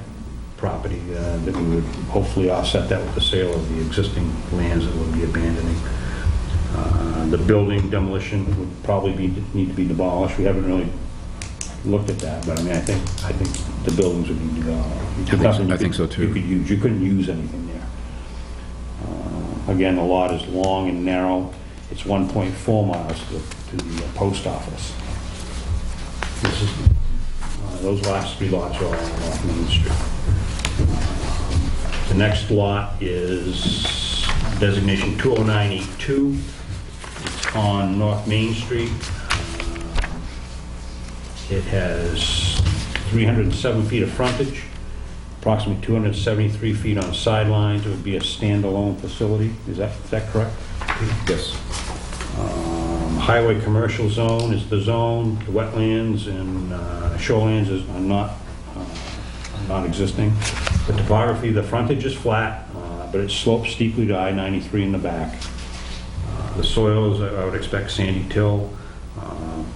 property, that we would hopefully offset that with the sale of the existing lands that we'll be abandoning. The building demolition would probably need to be demolished. We haven't really looked at that, but I mean, I think the buildings would be demolished. I think so too. You couldn't use anything there. Again, the lot is long and narrow. It's 1.4 miles to the post office. This is, those last three lots are all on North Main Street. The next lot is designation 20982. It's on North Main Street. It has 307 feet of frontage, approximately 273 feet on sidelines. It would be a standalone facility. Is that correct? Yes. Highway commercial zone is the zone. The wetlands and shorelands are not existing. The topography, the frontage is flat, but it slopes steeply to I-93 in the back. The soils, I would expect sandy till,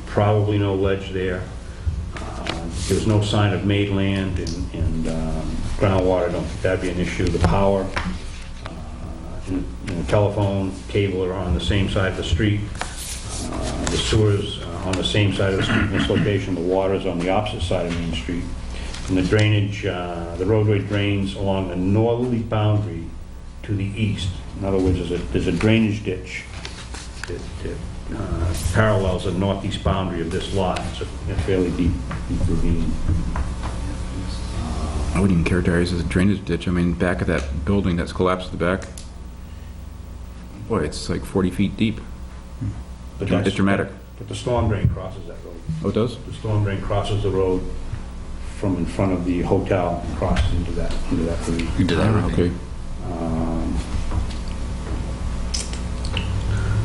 probably no ledge there. There's no sign of made land and groundwater. I don't think that'd be an issue. The power, and the telephone, cable are on the same side of the street. The sewer's on the same side of the street in this location. The water's on the opposite side of Main Street. And the drainage, the roadway drains along the northerly boundary to the east. In other words, there's a drainage ditch that parallels the northeast boundary of this lot. It's a fairly deep ravine. I wouldn't even characterize it as a drainage ditch. I mean, back of that building that's collapsed at the back, boy, it's like 40 feet deep. It's dramatic. But the storm drain crosses that road. Oh, it does? The storm drain crosses the road from in front of the hotel and crosses into that ravine. Into that ravine. Okay.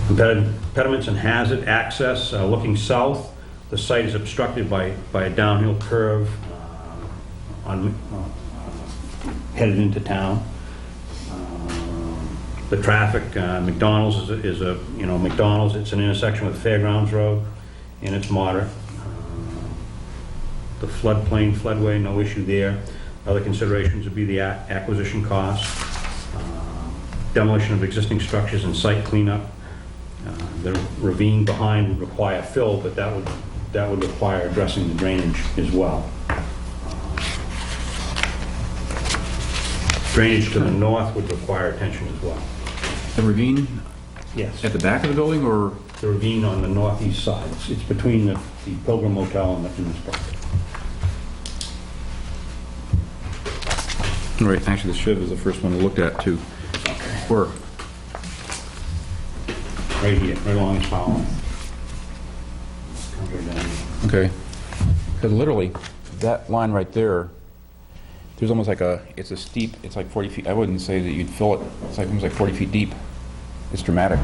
Impediments and hazard access, looking south, the site is obstructed by a downhill curve headed into town. The traffic, McDonald's is a McDonald's, it's an intersection with Fairgrounds Road, and it's moderate. The floodway, no issue there. Other considerations would be the acquisition costs, demolition of existing structures and site cleanup. The ravine behind would require fill, but that would require addressing the drainage as well. Drainage to the north would require attention as well. The ravine Yes. at the back of the building, or? The ravine on the northeast side. It's between the Pilgrim Motel and this property. Right, actually, the Shiv is the first one I looked at, too. Where? Right here, right along this power line. Comes right down here. Okay. Because literally, that line right there, there's almost like it's a steep, it's like 40 feet. I wouldn't say that you'd fill it. It's like almost like 40 feet deep. It's dramatic.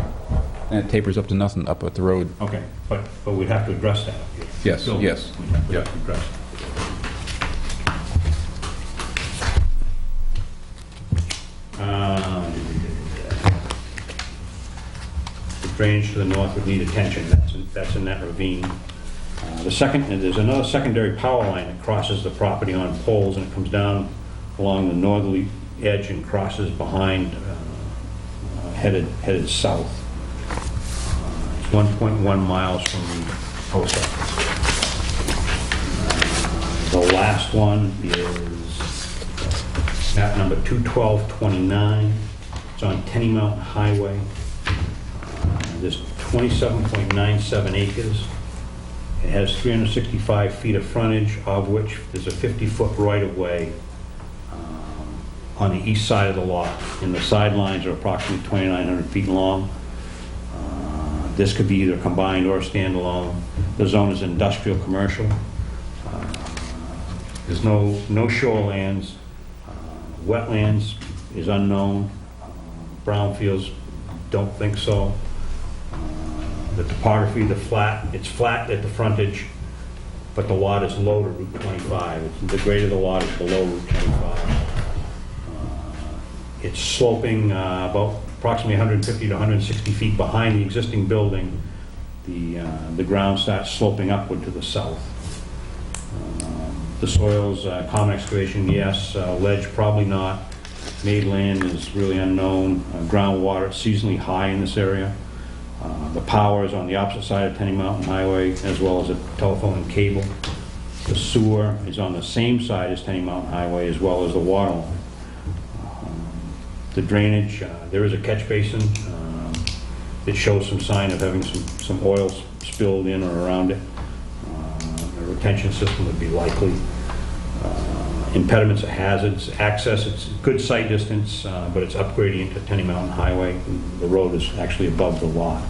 And it tapers up to nothing up at the road. Okay, but we'd have to address that up here. Yes, Building. yes. We'd have to address that. The drainage to the north would need attention. That's in that ravine. There's another secondary power line that crosses the property on poles, and it comes down along the northerly edge and crosses behind, headed south. It's 1.1 miles from the post office. The last one is map number 21229. It's on Tenny Mountain Highway. There's 27.97 acres. It has 365 feet of frontage, of which there's a 50-foot right-of-way on the east side of the lot. And the sidelines are approximately 2,900 feet long. This could be either combined or standalone. The zone is industrial commercial. There's no shorelands. Wetlands is unknown. Brownfields, don't think so. The topography, it's flat at the frontage, but the lot is low to Route 25. The grade of the lot is below Route 25. It's sloping about approximately 150 to 160 feet behind the existing building. The ground starts sloping upward to the south. The soils, common excavation, yes. Ledge, probably not. Made land is really unknown. Groundwater, seasonally high in this area. The power is on the opposite side of Tenny Mountain Highway, as well as a telephone and cable. The sewer is on the same side as Tenny Mountain Highway, as well as the water line. The drainage, there is a catch basin. It shows some sign of having some oil spilled in or around it. A retention system would be likely. Impediments or hazards, access, it's good sight distance, but it's upgrading into Tenny Mountain Highway. The road is actually above the lot.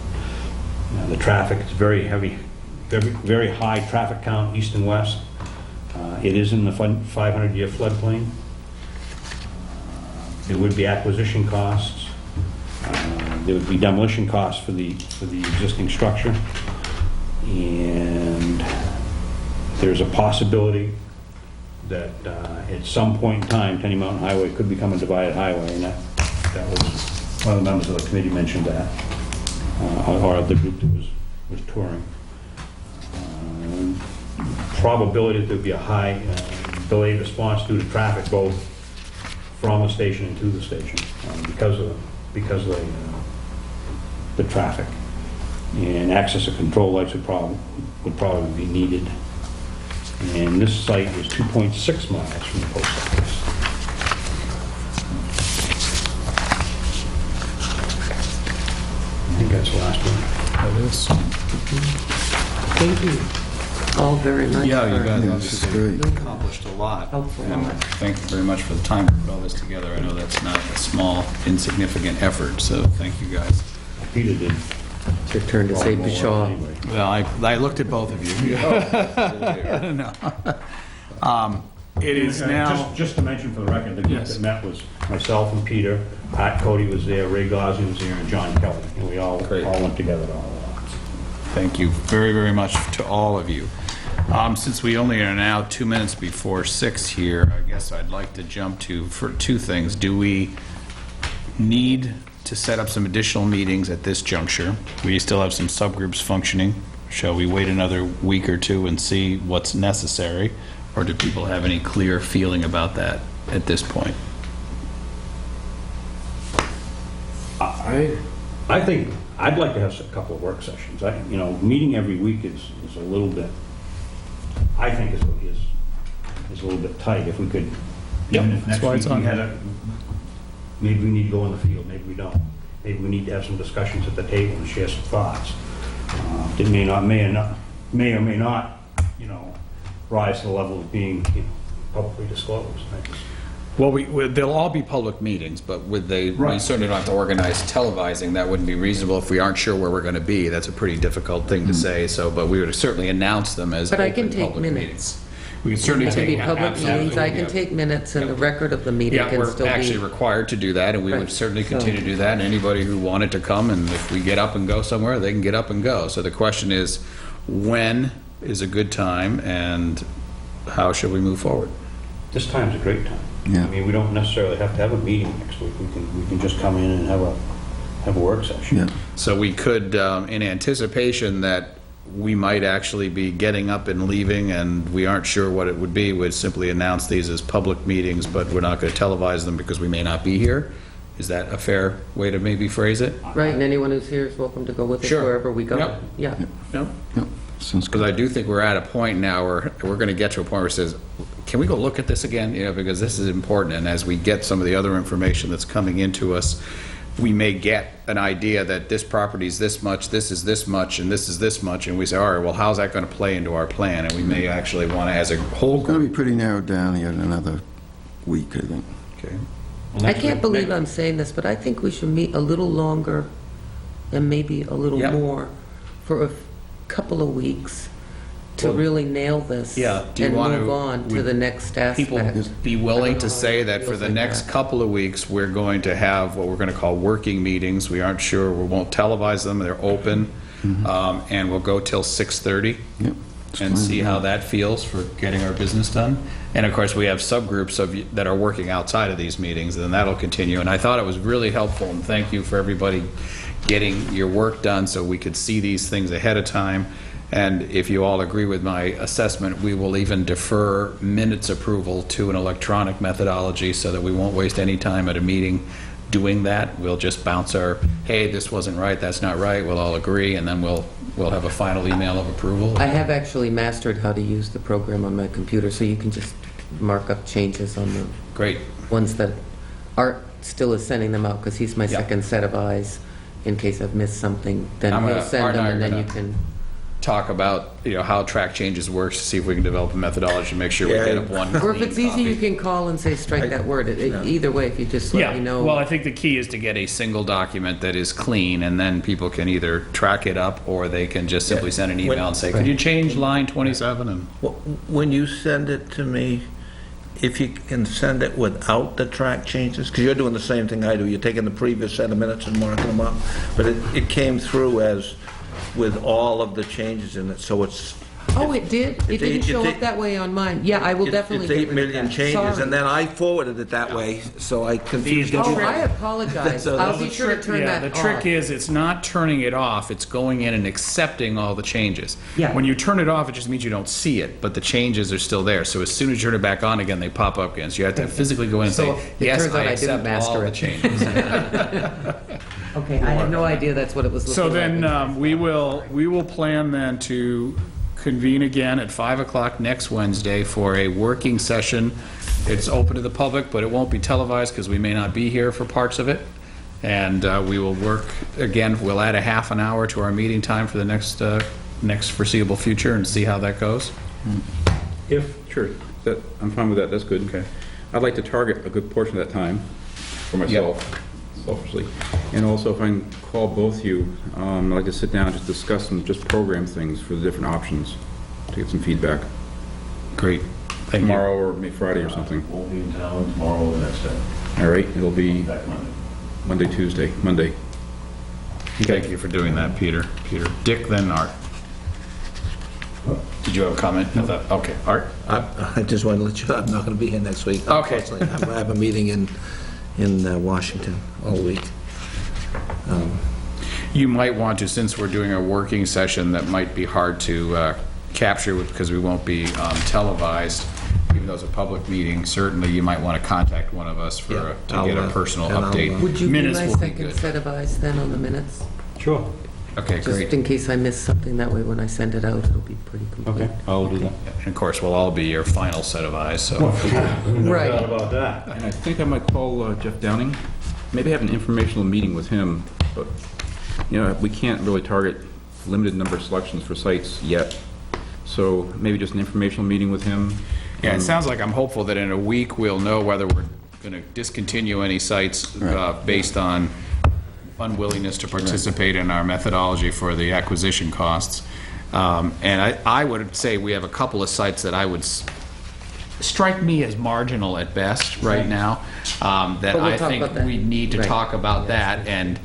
The traffic, it's very heavy, very high traffic count east and west. It is in the 500-year floodplain. There would be acquisition costs. There would be demolition costs for the existing structure. And there's a possibility that at some point in time, Tenny Mountain Highway could become a divided highway, and that was one of the members of the committee mentioned that, or the group that was touring. Probability that there'd be a high delayed response due to traffic, both from the station and to the station, because of the traffic. And access and control lights would probably be needed. And this site is 2.6 miles from the post office. I think that's the last one. That is. Thank you all very much. Yeah, you for guys this is great. accomplished a lot. Helpful. And thank you very much for the time to put all this together. I know that's not a small, insignificant effort, so thank you guys. Peter did. It's your turn to say Pshaw. Anyway. Well, I looked at both of you. No. It is now, Just to mention for the record, the group Yes. that met was myself and Peter, Pat Cody was there, Ray Gosling was there, and John Kelly. And we all Great. went together to all that. thank you very, very much to all of you. Since we only are now 2 minutes before 6 here, I guess I'd like to jump to, for two things. Do we need to set up some additional meetings at this juncture? We still have some subgroups functioning. Shall we wait another week or two and see what's necessary? Or do people have any clear feeling about that at this point? I think, I'd like to have a couple of work sessions. Meeting every week is a little bit, I think is a little bit tight. If we could, even if that's next why week it's we on. had a maybe we need to go in the field, maybe we don't. Maybe we need to have some discussions at the table and share some thoughts. It may or may not, rise to the level of being, publicly disclosed. Well, they'll all be public meetings, but we certainly don't have to organize televising. That wouldn't be reasonable if we aren't sure where we're going to be. That's a pretty difficult thing to say, but we would certainly announce them as But I can open take public minutes. meetings. We can certainly It can take. be public meetings, I can absolutely, take minutes, and the record of the meeting yeah, can still we're actually be... required to do that, and we would Right. certainly So- continue to do that. And anybody who wanted to come, and if we get up and go somewhere, they can get up and go. So the question is, when is a good time, and how should we move forward? This time's a great time. Yeah. I mean, we don't necessarily have to have a meeting next week. We can just come in and have a work session. Yeah. So we could, in anticipation that we might actually be getting up and leaving, and we aren't sure what it would be, would simply announce these as public meetings, but we're not going to televise them because we may not be here. Is that a fair way to maybe phrase it? Right, and anyone who's here is welcome to go with us Sure. wherever we go. Yep. Yeah. No? Yep. Sounds Because good. I do think we're at a point now where we're going to get to a point where it says, can we go look at this again? Because this is important, and as we get some of the other information that's coming into us, we may get an idea that this property is this much, this is this much, and this is this much, and we say, all right, well, how's that going to play into our plan? And we may actually want to, as a whole It's going to group. be pretty narrowed down here in another week, I think. Okay. I can't believe I'm saying this, but I think we should meet a little longer and maybe a little Yep. more for a couple of weeks to really nail this. Yeah. Do you and want move to- on to would the next People aspect. be I willing don't to know say how it that for feels the like next that. couple of weeks, we're going to have what we're going to call working meetings. We aren't sure, we won't televise them, they're open, and we'll go till 6:30. Yep. And see how that feels for getting our business done. And of course, we have subgroups that are working outside of these meetings, and that'll continue. And I thought it was really helpful, and thank you for everybody getting your work done so we could see these things ahead of time. And if you all agree with my assessment, we will even defer minutes approval to an electronic methodology so that we won't waste any time at a meeting doing that. We'll just bounce our, hey, this wasn't right, that's not right, we'll all agree, and then we'll have a final email of approval. I have actually mastered how to use the program on my computer, so you can just mark up changes on the Great. ones that Art still is sending them out, because he's my Yeah. second set of eyes. In case I've missed something, then I'm he'll gonna- send Art them, and I and are then you gonna- can... Talk about, how track changes works, to see if we can develop a methodology to make sure we Yeah. get up one Or if clean it's easy, you copy. can call and say, strike that word. Either way, if you just let me know. Well, I think the key is to get a single document that is clean, and then people can either track it up, or they can just simply send an email and say, could you change line 27? And When you send it to me, if you can send it without the track changes, because you're doing the same thing I do, you're taking the previous set of minutes and marking them up, but it came through as with all of the changes in it, so it's... Oh, it did? It didn't show up that way on mine. Yeah, I will definitely It's get 8 rid of million that. changes, Sorry. and then I forwarded it that way, so I confused Oh, everybody. I apologize. So I'll that's be sure to turn Yeah, that the off. trick is, it's not turning it off, it's going in and accepting all the changes. Yeah. When you turn it off, it just means you don't see it, but the changes are still there. So as soon as you turn it back on again, they pop up again. So you have to physically go in and So say, it yes, turns out I I didn't accept all master the it." changes. Okay, I had no idea that's what it was So looking like. then, we will plan then to convene again at 5 o'clock next Wednesday for a working session. It's open to the public, but it won't be televised because we may not be here for parts of it. And we will work, again, we'll add a half an hour to our meeting time for the next foreseeable future and see how that goes. Sure, I'm fine with that, that's good. Okay. I'd like to target a good portion of that time for myself, selfishly. And also, if I can call both you, I'd like to sit down and just discuss and just program things for the different options, to get some feedback. Great. Thank you. Tomorrow or maybe Friday or something. Won't be in town tomorrow or the next day. All right, it'll be Back Monday. Monday. Thank you for doing that, Peter. Dick, then Art. Did you have a comment? I thought- Okay, Art? I just wanted to let you know, I'm not going to be here next week. Okay. Unfortunately, I have a meeting in Washington all week. You might want to, since we're doing a working session, that might be hard to capture because we won't be televised, even though it's a public meeting, certainly you might want to contact one of us to get a personal and I'll, update. Would you be Minutes my will be second good. set of eyes then on the minutes? Sure. Okay, Just great. in case I miss something, that way when I send it out, it'll be pretty complete. I'll do that. And of course, we'll all be your final set of eyes, so. No Right. doubt about that. And I think I might call Jeff Downing maybe have an informational meeting with him, but, we can't really target limited number of selections for sites yet. So maybe just an informational meeting with him. Yeah, it sounds like I'm hopeful that in a week, we'll know whether we're going to discontinue any sites based on unwillingness to participate in our methodology for the acquisition costs. And I would say we have a couple of sites that I would strike me as marginal at best right now, that But we'll I talk think about that. we need to Right. talk about that and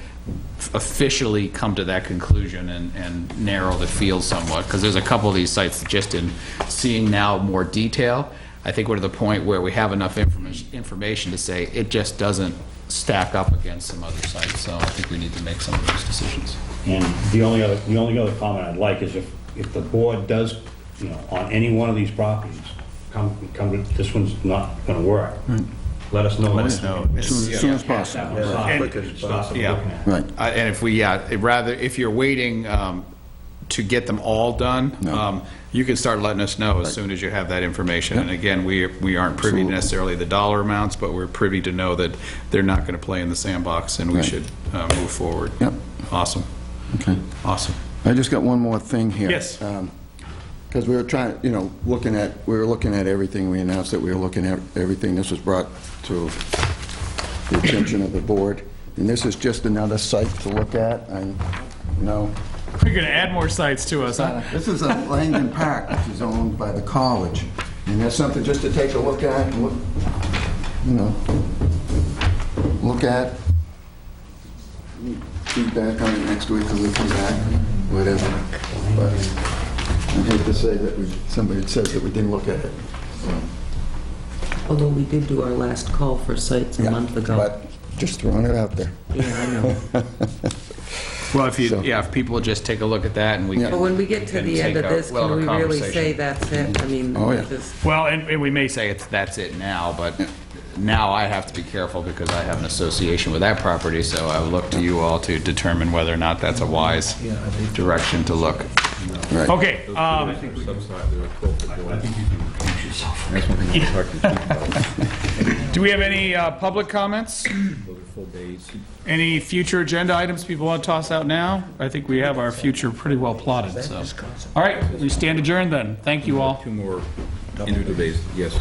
officially come to that conclusion and narrow the field somewhat, because there's a couple of these sites that just in seeing now more detail, I think we're to the point where we have enough information to say it just doesn't stack up against some other sites, so I think we need to make some of those decisions. And the only other comment I'd like is if the board does, on any one of these properties, come to, this one's not gonna work, let us know. Let us know. As soon as possible. Yeah. Right. And if if you're waiting to get them all done, No. you can start letting us know as soon as you have that information. And again, we aren't privy to necessarily the dollar amounts, but we're privy to know that they're not going to play in the sandbox, and we Right. should move forward. Yep. Awesome. Okay. Awesome. I just got one more thing here. Yes. Because we were trying, we were looking at everything. We announced that we were looking at everything. This was brought to the attention of the board. And this is just another site to look at. You're going to add more sites to us, huh? This is a Langdon Park, which is owned by the college. And that's something just to take a look at, and look at. Feedback on it next week, or we come back, whatever. But I hate to say that somebody says that we didn't look at it. Although we did do our last call for sites a month ago. But just throwing it out there. Yeah, I know. Well, So- if people will just take a look at that, and we Yeah. can. But when we get to can the end take of this, we'll can have a we really conversation. say that's it? I mean, Oh, yeah. just... Well, and we may say, That's it now, but now I have to be careful because I have an association with that property, so I would look to you all to determine whether or not that's a wise direction to look. Right. okay, I think they're subsidized, they're 12 per door. I think you can pinch yourself. That's one thing I'll talk to the chief about. do we have any public comments? Those are full days. Any future agenda items people want to toss out now? I think we have our future pretty well plotted, so. All right, we stand adjourned then. Thank you all. 2 more individual days, yes.